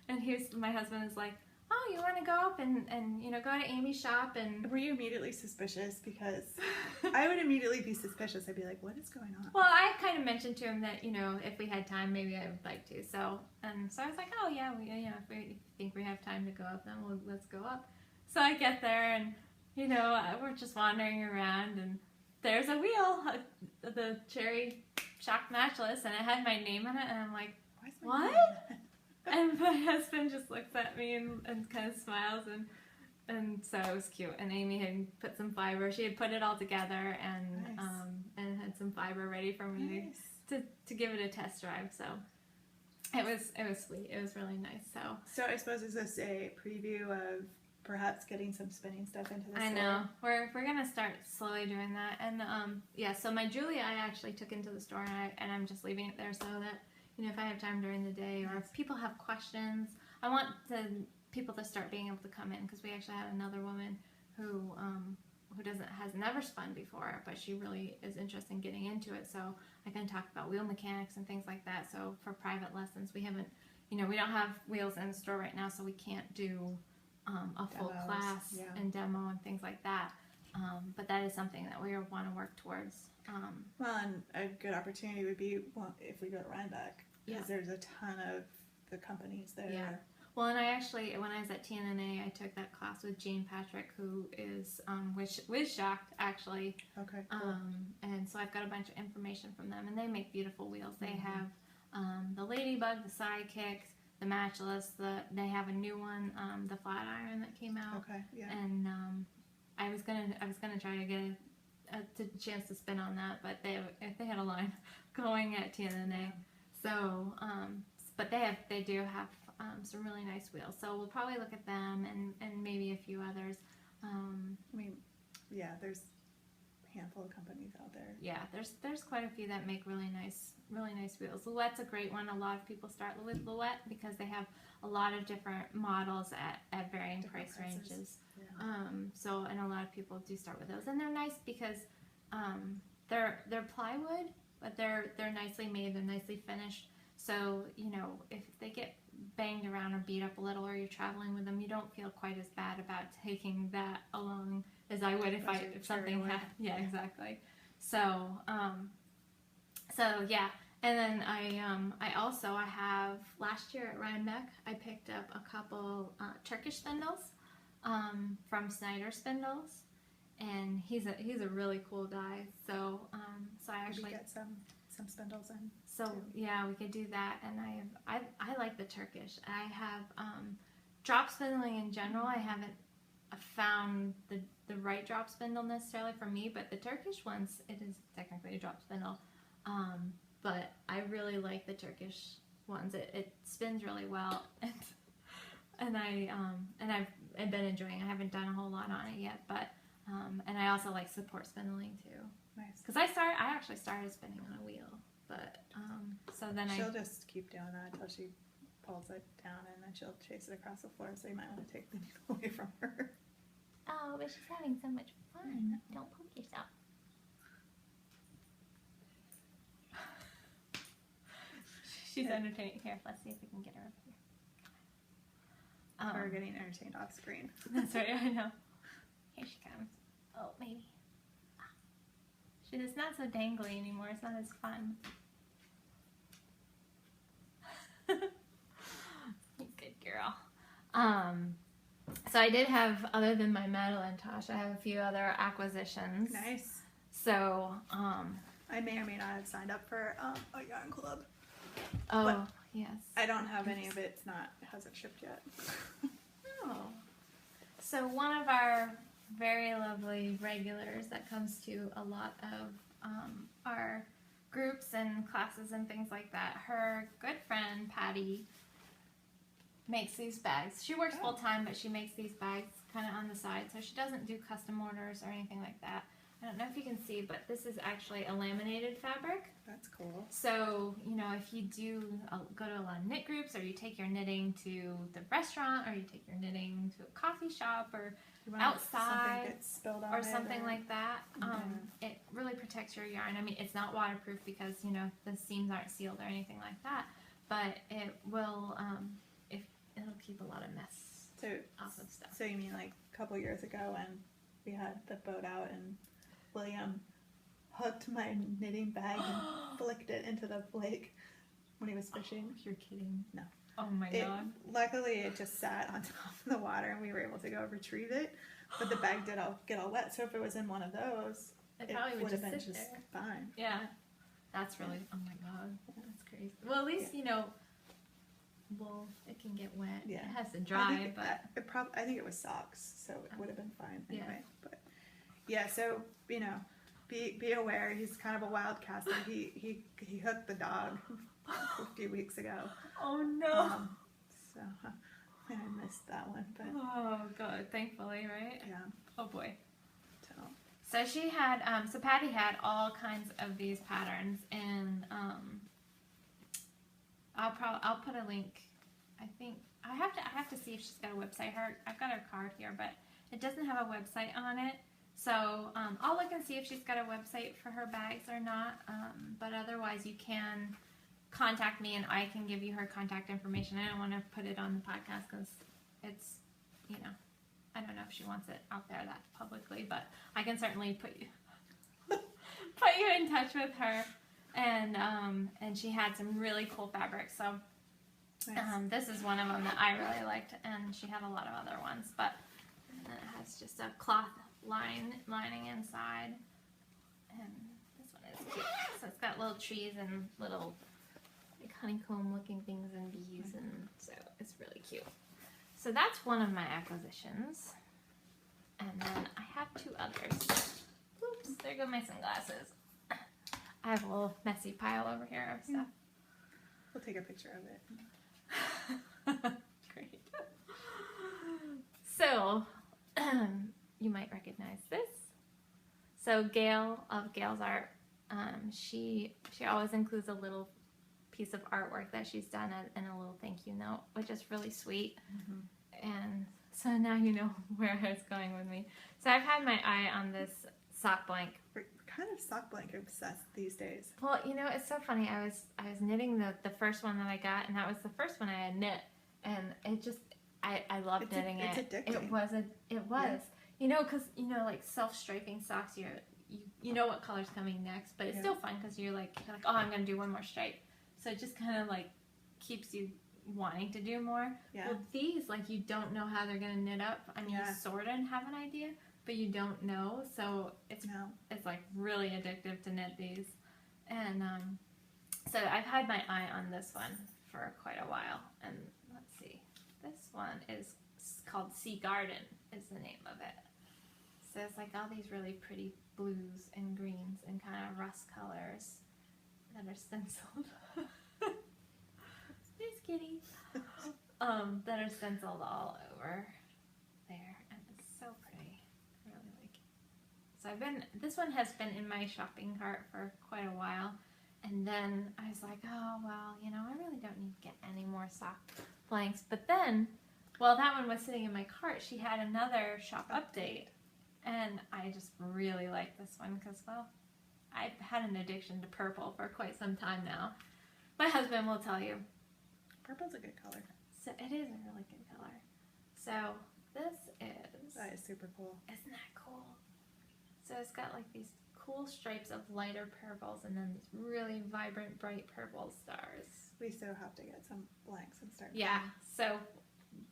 and my husband is like, oh, you want to go up and you know, go to Amy's shop? And were you immediately suspicious? Because I would immediately be suspicious. I'd be like, what is going on? Well, I kind of mentioned to him that, you know, if we had time, maybe I would like to. So I was like, oh yeah, if we think we have time to go up, then let's go up. So I get there, and you know, we're just wandering around, and there's a wheel, the cherry Shock matchless, and it had my name on it, and I'm like, what? And my husband just looks at me and kind of smiles, and so it was cute. And Amy had put some fiber. She had put it all together and and had some fiber ready for me to give it a test drive. So it was sweet. It was really nice. So I suppose is this a preview of perhaps getting some spinning stuff into the store? I know we're gonna start slowly doing that. And yeah. So my Julia I actually took into the store, and I'm just leaving it there so that, you know, if I have time during the day or if people have questions, I want people to start being able to come in, because we actually had another woman who has never spun before, but she really is interested in getting into it. So I can talk about wheel mechanics and things like that. So for private lessons, we don't have wheels in the store right now, so we can't do a full class and demo and things like that. But that is something that we want to work towards. Well, and a good opportunity would be if we go to Rhinebeck, because there's a ton of the companies there. Yeah. Well, and I actually, when I was at TNNA, I took that class with Jane Patrick, who is with Shocked actually. Okay. Cool. And so I've got a bunch of information from them, and they make beautiful wheels. They have the Ladybug, the Sidekicks, the Matchless. They have a new one, the Flat Iron that came out. Okay. Yeah. And I was gonna try to get a chance to spin on that, but they had a line going at TNNA. So, but they do have some really nice wheels. So we'll probably look at them and maybe a few others. I mean, yeah, there's a handful of companies out there. Yeah, there's quite a few that make really nice wheels. Louette's a great one. A lot of people start with Louette because they have a lot of different models at varying price ranges. Yeah. So, and a lot of people do start with those, and they're nice because they're plywood, but they're nicely made, they're nicely finished. So, you know, if they get banged around or beat up a little, or you're traveling with them, you don't feel quite as bad about taking that along as I would if something happened. Yeah, exactly. So, yeah. And then I have last year at Rhinebeck, I picked up a couple Turkish spindles from Snyder Spindles, and he's a really cool guy. So I actually get some spindles in. So too. Yeah, we could do that. And I like the Turkish. I have drop spindling in general. I haven't found the right drop spindle necessarily for me, but the Turkish ones, it is technically a drop spindle. but I really like the Turkish ones. It spins really well, and I've been enjoying it. I haven't done a whole lot on it yet, but and I also like support spindling too. Nice. Because I actually started spinning on a wheel, but so then she'll just keep doing that until she pulls it down, and then she'll chase it across the floor. So you might want to take the needle away from her. Oh, but she's having so much fun. Don't poke yourself. She's entertaining. Here, let's see if we can get her up here. We're getting entertained off screen. That's right, I know. Here she comes. Oh, maybe. It's not so dangly anymore. It's not as fun. Good girl. So I did have, other than my Madeline Tosh, I have a few other acquisitions. Nice. So, I may or may not have signed up for a yarn club. Oh, but yes. I don't have any of it. It hasn't shipped yet. Oh. So one of our very lovely regulars that comes to a lot of our groups and classes and things like that, her good friend Patty makes these bags. She works full time, but she makes these bags kind of on the side, so she doesn't do custom orders or anything like that. I don't know if you can see, but this is actually a laminated fabric. That's cool. So, you know, if you do go to a lot of knit groups, or you take your knitting to the restaurant, or you take your knitting to a coffee shop, or outside, or something like that, it really protects your yarn. I mean, it's not waterproof because, you know, the seams aren't sealed or anything like that, but it will, it'll keep a lot of mess off of stuff. So you mean like a couple years ago when we had the boat out and William hooked my knitting bag and flicked it into the lake when he was fishing? Oh, you're kidding. No. Oh my God. Luckily, it just sat on top of the water and we were able to go retrieve it. But the bag did get all wet. So if it was in one of those, it probably would have been just fine. Yeah. That's really, oh my God. That's crazy. Well, at least, you know, it can get wet. Yeah. It has to dry, I think it was socks, so it would have been fine anyway. Yeah. But yeah, so, you know, be aware. He's kind of a wild caster. He hooked the dog a few weeks ago. Oh no. So I missed that one, but oh God, thankfully, right? Yeah. Oh boy. So she had, so Patty had all kinds of these patterns, and I'll put a link. I think I have to see if she's got a website. I've got her card here, but it doesn't have a website on it. So I'll look and see if she's got a website for her bags or not. But otherwise, you can contact me and I can give you her contact information. I don't want to put it on the podcast because it's, you know, I don't know if she wants it out there that publicly, but I can certainly put you in touch with her. And she had some really cool fabrics. So nice. This is one of them that I really liked, and she had a lot of other ones. But and then it has just a cloth lining inside, and this one is cute. So it's got little trees and little like honeycomb looking things and bees, and so it's really cute. So that's one of my acquisitions, and then I have two others. Oops, there go my sunglasses. I have a little messy pile over here of stuff. We'll take a picture of it. Great. So, you might recognize this. So Gail of Gail's Art, she always includes a little piece of artwork that she's done and a little thank you note, which is really sweet. Mm-hmm. And so now you know where I was going with me. So I've had my eye on this sock blank. We're kind of sock blanket obsessed these days. Well, you know, it's so funny. I was knitting the first one that I got, and that was the first one I had knit, and it just I loved knitting it. It's addicting. It was. Yeah. You know, because you know, like self-striping socks, you know what color's coming next, but it's still fun because you're like, oh, I'm gonna do one more stripe. So it just kind of like keeps you wanting to do more. Yeah. Well, these, like, you don't know how they're gonna knit up. I mean, you sort of have an idea, but you don't know. So it's like really addictive to knit these. And so I've had my eye on this one for quite a while. And let's see, this one is called Sea Garden is the name of it. So it's like all these really pretty blues and greens and kind of rust colors. that are stenciled. There's Kitty. That are stenciled all over there, and it's so pretty. I really like it. So this one has been in my shopping cart for quite a while, and then I was like, oh well, you know, I really don't need to get any more sock blanks. But then, while that one was sitting in my cart, she had another shop update, and I just really like this one because, well, I've had an addiction to purple for quite some time now. My husband will tell you. Purple's a good color. So it is a really good color. So this is... That is super cool. Isn't that cool? So it's got like these cool stripes of lighter purples and then these really vibrant, bright purple stars. We still have to get some blanks and start. Yeah, so...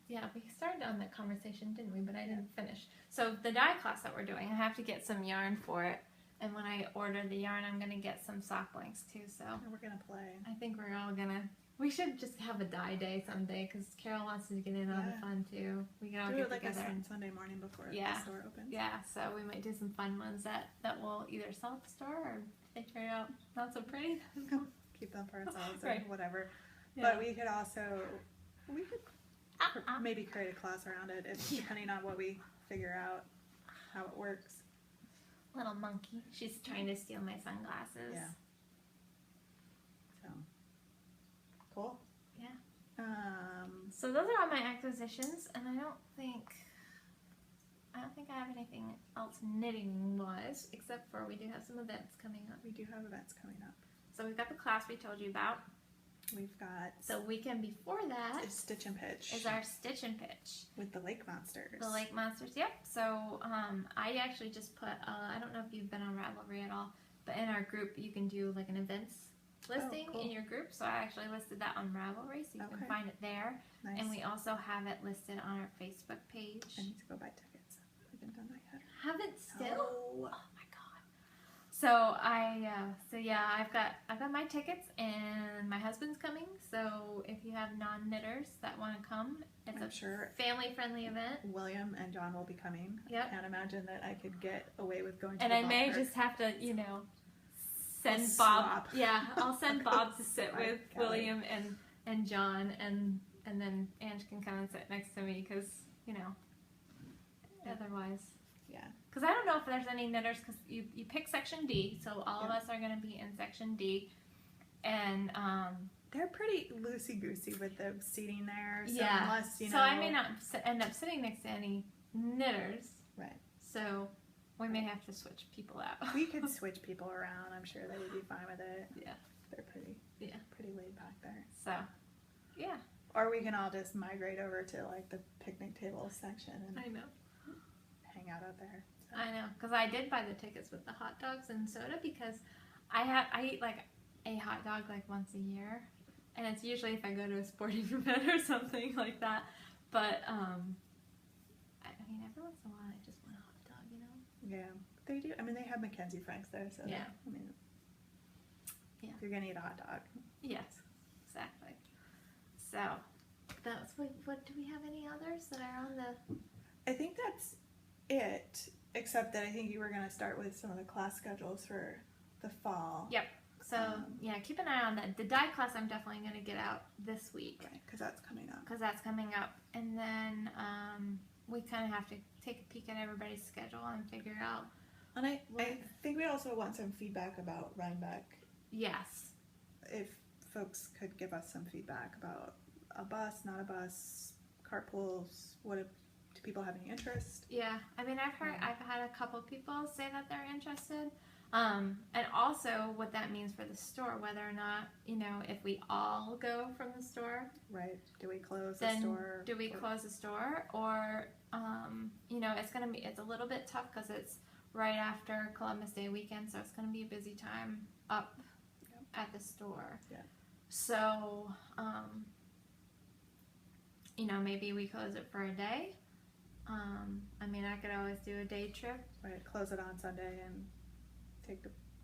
Yeah, we started on that conversation, didn't we? But I didn't finish. So the dye class that we're doing, I have to get some yarn for it. And when I order the yarn, I'm going to get some sock blanks too. So And we're going to play. I think we're all going to... We should just have a dye day someday because Carol wants to get in on the fun too. We can all do get it like together. a Sunday morning before the store opens. Yeah, so we might do some fun ones that will either sell at the store or figure it out not so pretty. Keep them for ourselves or Right. whatever. Yeah. But we could maybe create a class around it depending on what we figure out how it works. Little monkey. She's trying to steal my sunglasses. Yeah. So cool. Yeah. So So those are all my acquisitions, and I don't think I have anything else knitting wise, except for we do have some events coming up. we do have events coming up. So we've got the class we told you about. We've got The weekend before that Stitch and Pitch is our Stitch and Pitch. with the Lake Monsters. The Lake Monsters, yep. So I actually just put, I don't know if you've been on Ravelry at all, but in our group you can do like an events listing cool. in your group. So I actually listed that on Ravelry, so you can find it there. Nice. And we also have it listed on our Facebook page. I need to go buy tickets. I haven't done that yet. Haven't still? No. Oh my god. So I've got my tickets, and my husband's coming. So if you have non-knitters that want to come, it's I'm a sure family-friendly event. William and John will be coming. Yep. I can't imagine that I could get away with going to And the I may Baaack. just have to, send We'll Bob. swap. Yeah, I'll send Bob to sit Right, with Kelly. William and John, and then Ange can come and sit next to me because otherwise. Yeah. Because I don't know if there's any knitters, because you pick section D, so all of us are going to be in section D, and They're pretty loosey-goosey with the seating there. So yeah. unless, So I may not end up sitting next to any knitters. Right. So we may have to switch people out. We could switch people around. I'm sure they would be fine with it. Yeah. They're pretty laid back there. So, yeah. Or we can all just migrate over to like the picnic table section and I know. hang out there. So. I know, because I did buy the tickets with the hot dogs and soda because I eat like a hot dog like once a year, and it's usually if I go to a sporting event or something like that. But I mean, every once in a while I just want a hot dog, Yeah, they do. I mean, they have Mackenzie Franks there, so Yeah. I mean, Yeah. if you're gonna eat a hot dog, Yes, exactly. So that's what do we have any others that are on the? I think that's it. Except that I think you were gonna start with some of the class schedules for the fall. Yep. So yeah, keep an eye on that. The dye class I'm definitely going to get out this week. Right, because that's coming up. And then we kind of have to take a peek at everybody's schedule and figure out. And I think we also want some feedback about Rhinebeck. Yes. If folks could give us some feedback about a bus, not a bus, carpools, do people have any interest? Yeah. I mean, I've had a couple people say that they're interested. And also what that means for the store, whether or not, if we all go from the store. Right. Do we close the store? Do we close the store? Or, it's a little bit tough because it's right after Columbus Day weekend, so it's going to be a busy time up at the store. Yeah. So, maybe we close it for a day. I mean, I could always do a day trip. Right. Close it on Sunday and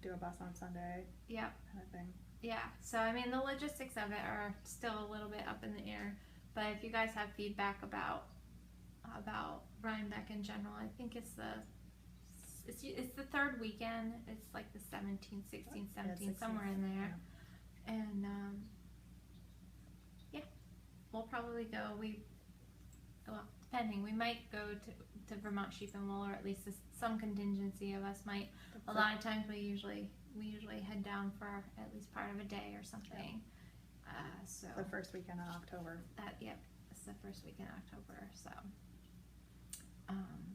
do a bus on Sunday. Yep. Kind of thing. Yeah. So, I mean, the logistics of it are still a little bit up in the air. But if you guys have feedback about Rhinebeck in general, I think it's the third weekend. It's like the 17th, 16th, 17th, somewhere in there. Yeah. And yeah, we'll probably go. Well, depending, we might go to Vermont Sheep and Wool, or at least some contingency of us might. A lot of times we usually head down for at least part of a day or something. So the first weekend in October. It's the first weekend in October.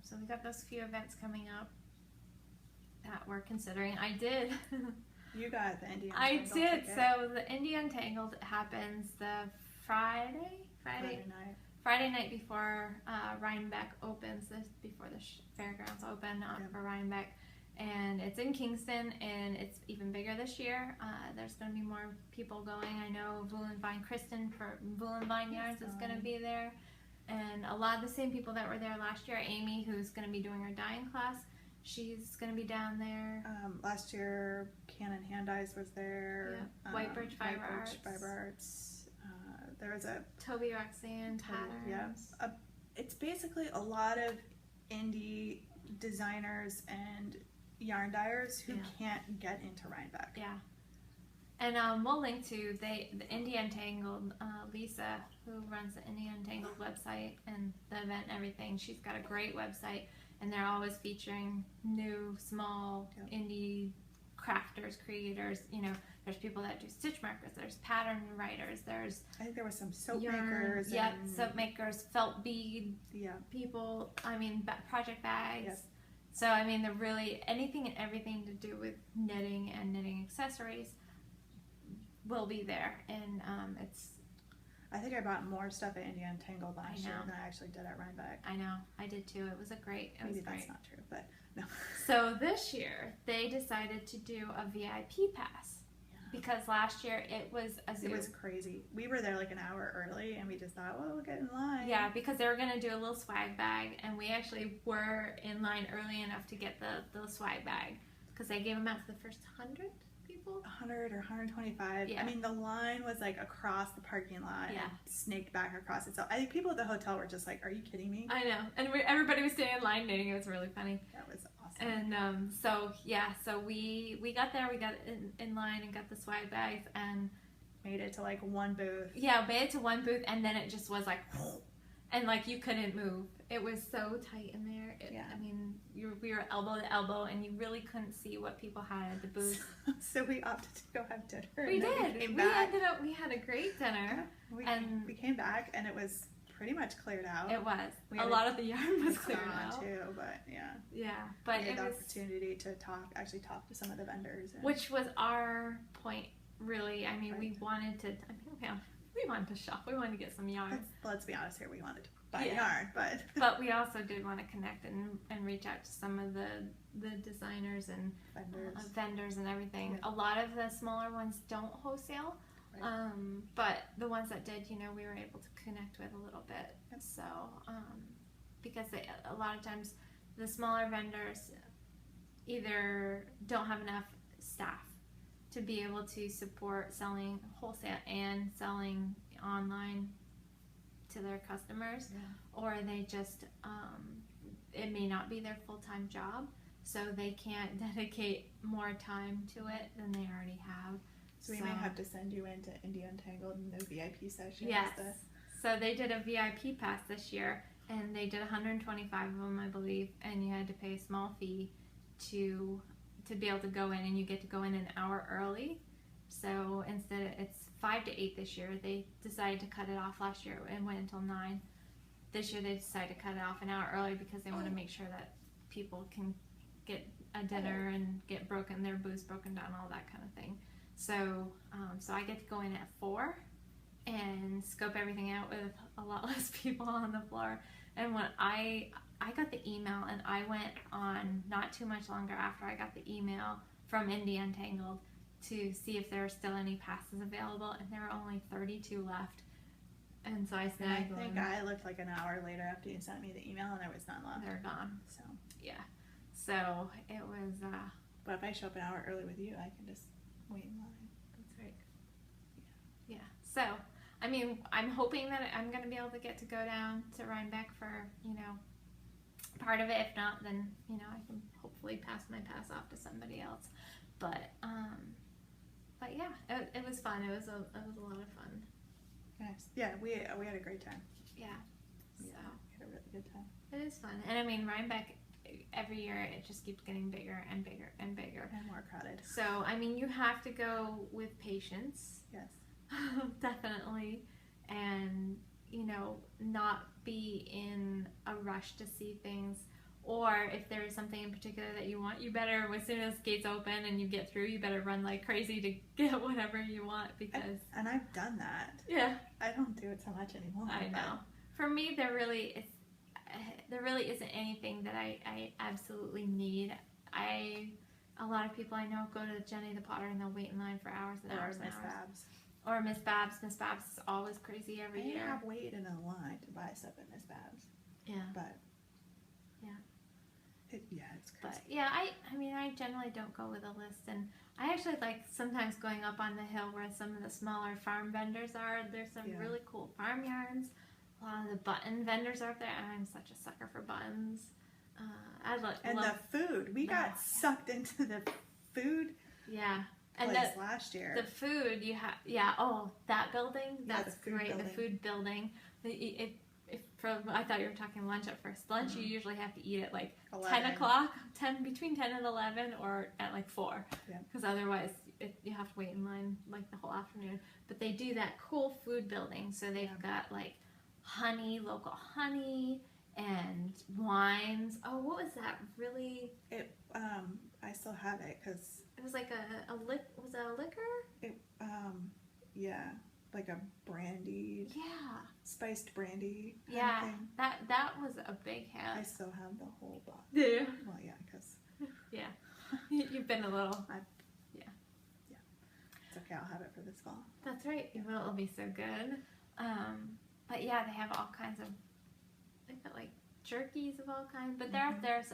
So we got those few events coming up that we're considering. I did. You got the Indy Untangled. I did. Ticket. So the Indy Untangled happens the Friday night before Rhinebeck opens, before the fairgrounds open for Rhinebeck. And it's in Kingston, and it's even bigger this year. There's going to be more people going. I know Kristen for Vine Yarns is going to be there. And a lot of the same people that were there last year. Amy, who's going to be doing her dyeing class, she's going to be down there. Last year, Canon Hand Dyes was there. Yeah. Whitebirch Fiber Arts. There was a Toby Roxanne Patterns. Yeah. It's basically a lot of indie designers and yarn dyers who can't get into Rhinebeck. Yeah. And we'll link to the Indy Untangled, Lisa, who runs the Indy Untangled website and the event and everything. She's got a great website, and they're always featuring new, small, indie crafters, creators. You know, there's people that do stitch markers, there's pattern writers, there's... I think there was some soap makers. Soap makers, felt bead people, project bags. Yep. So, they're really, anything and everything to do with knitting and knitting accessories will be there. And it's... I think I bought more stuff at Indy Untangled last year than I actually did at Rhinebeck. I know. I did too. It was Maybe that's not true, but no. So this year, they decided to do a VIP pass. Because last year it was a zoo. It was crazy. We were there like an hour early, and we just thought, well, we'll get in line. Yeah, because they were going to do a little swag bag, and we actually were in line early enough to get the swag bag. Because they gave them out to the first 100 people? 100 or 125. Yeah. The line was like across the parking lot. Yeah. And snaked back across it. So I think people at the hotel were just like, are you kidding me? I know. And everybody was staying in line knitting. It was really funny. That was awesome. And so we got there, we got in line and got the swag bags and made it to like one booth. Yeah, made it to one booth, and then it just was like, and like you couldn't move. It was so tight in there. We were elbow to elbow, and you really couldn't see what people had at the booth. So we opted to go have dinner. We did. We had a great dinner. We came back, and it was pretty much cleared out. It was. A lot of the yarn was cleared out too, but yeah. Yeah, but we had the opportunity to talk to some of the vendors, which was our point, really. We wanted to. We wanted to shop. We wanted to get some yarn. Let's be honest here. We wanted to buy yarn, but we also did want to connect and reach out to some of the designers and vendors and everything. Yeah. A lot of the smaller ones don't wholesale. Right. But the ones that did, we were able to connect with a little bit. Yep. So, because a lot of times the smaller vendors either don't have enough staff to be able to support selling wholesale and selling online to their customers, or they just, it may not be their full-time job, so they can't dedicate more time to it than they already have. So we might have to send you into Indy Untangled in the VIP session. Yes. So they did a VIP pass this year, and they did 125 of them, I believe, and you had to pay a small fee to be able to go in, and you get to go in an hour early. So instead, it's 5 to 8 this year. They decided to cut it off last year and went until 9. This year they decided to cut it off an hour early because they want to make sure that people can get a dinner and get their booths broken down, all that kind of thing. So, so I get to go in at 4 and scope everything out with a lot less people on the floor. And when I got the email, and I went on not too much longer after I got the email from Indy Untangled to see if there were still any passes available, and there were only 32 left. And so I snagged one. I think I looked like an hour later after you sent me the email, and there was none left. They're gone. So yeah. So it was. But if I show up an hour early with you, I can just wait in line. That's right. Yeah. So, I'm hoping that I'm going to be able to get to go down to Rhinebeck for, part of it. If not, then, I can hopefully pass my pass off to somebody else. But, but yeah, it was fun. It was a lot of fun. Nice. Yeah, we had a great time. Yeah. So we had a really good time. It is fun, and I mean Rhinebeck. Every year, it just keeps getting bigger and bigger and bigger and more crowded. So I mean, you have to go with patience. Yes. Definitely, and not be in a rush to see things. Or if there is something in particular that you want, you better, as soon as gates open and you get through, you better run like crazy to get whatever you want, because... And I've done that. Yeah. I don't do it so much anymore. I know. For me, there really isn't anything that I absolutely need. A lot of people I know go to Jenny the Potter and they'll wait in line for hours and hours and hours. Or Miss Babs. Miss Babs is always crazy every year. I have waited in a line to buy stuff at Miss Babs. Yeah. But... Yeah. It's crazy. But yeah, I mean, I generally don't go with a list, and I actually like sometimes going up on the hill where some of the smaller farm vendors are. There's some really cool farm yarns. A lot of the button vendors are up there, and I'm such a sucker for buttons. The food. We got sucked into the food. Yeah. And last year. The food you have, that building. That's great. Building. The food building. I thought you were talking lunch at first. Lunch, you usually have to eat at like 11. 10 o'clock, between 10 and 11, or at like 4. Because otherwise you have to wait in line like the whole afternoon. But they do that cool food building. So they've got like honey, local honey, and wines. Oh, what was that? Really? I still have it because... It was like was it a liquor? Like a brandy, spiced brandy. Yeah, that was a big hit. I still have the whole box. Yeah. Well, yeah, because you've been a little. It's okay. I'll have it for this fall. That's right. It'll be so good. But yeah, they have all kinds of. They've got like jerkies of all kinds, but there's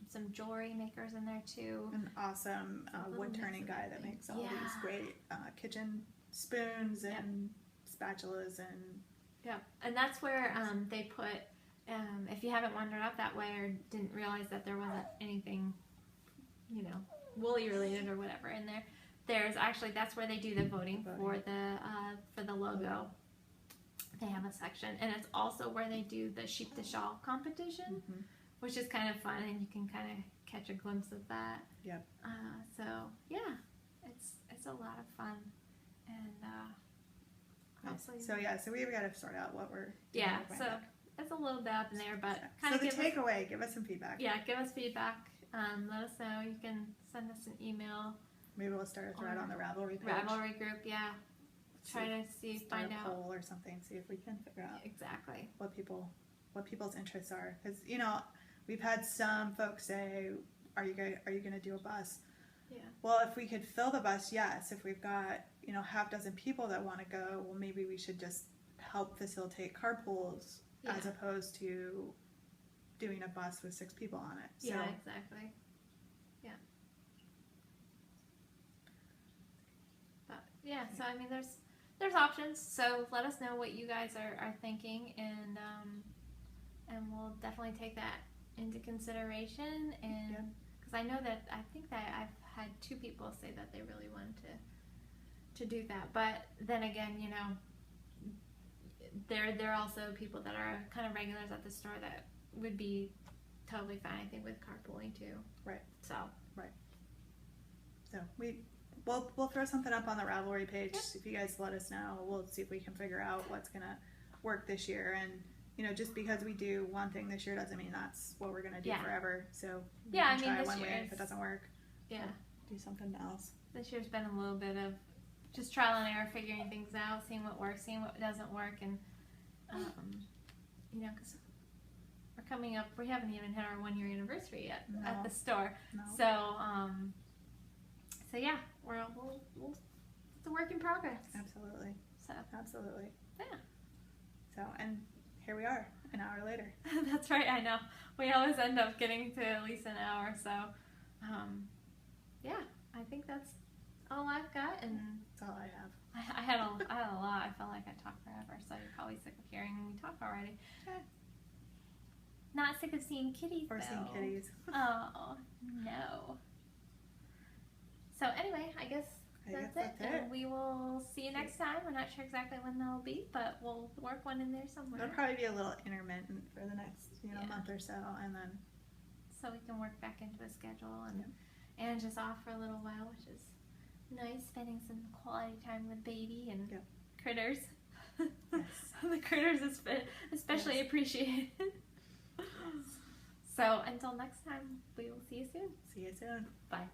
some jewelry makers in there too. An awesome wood turning guy that makes all these great kitchen spoons and spatulas and that's where they put if you haven't wandered up that way or didn't realize that there wasn't anything woolly related or whatever in there, there's actually, that's where they do the voting for the logo. They have a section, and it's also where they do the sheep to shawl competition, which is kind of fun, and you can kind of catch a glimpse of that. So yeah, it's a lot of fun. And so we've got to sort out what we're doing. So it's a little bit up in there, but kind of the takeaway. Give us some feedback. Yeah, give us feedback. Let us know. You can send us an email. Maybe we'll start a thread on the Ravelry page. Ravelry group, yeah. Try to find out. A poll or something. See if we can figure out exactly what people's interests are. Because we've had some folks say, "Are you going to do a bus?" Yeah. Well, if we could fill the bus, yes. If we've got half dozen people that want to go, well, maybe we should just help facilitate carpools as opposed to doing a bus with 6 people on it. So, yeah, exactly. Yeah. But yeah, so I mean, there's options. So let us know what you guys are thinking, and we'll definitely take that into consideration. And because I know that I think that I've had 2 people say that they really wanted to do that, but then again, there are also people that are kind of regulars at the store that would be totally fine, I think, with carpooling too. Right. So we'll throw something up on the Ravelry page. If you guys let us know, we'll see if we can figure out what's gonna work this year. And just because we do one thing this year doesn't mean that's what we're gonna do forever. So we can try one way. If it doesn't work, we'll do something else. This year's been a little bit of just trial and error, figuring things out, seeing what works, seeing what doesn't work, and because we're coming up, we haven't even hit our 1-year anniversary yet at the store. No. So yeah, it's a work in progress. Absolutely. So absolutely. Yeah. So, and here we are, an hour later. That's right. I know. We always end up getting to at least an hour. So, I think that's all I've got, and that's all I have. I had a lot. I felt like I talked forever, so you're probably sick of hearing me talk already. Not sick of seeing kitties, or seeing kitties. Oh no. So anyway, I guess That's it. And we will see you next time. We're not sure exactly when that'll be, but we'll work one in there somewhere. It'll probably be a little intermittent for the next month or so, and then so we can work back into a schedule. And Angela's off for a little while, which is nice, spending some quality time with baby and critters. Yes. The critters is especially appreciated. Yes. So until next time, we will see you soon. See you soon. Bye.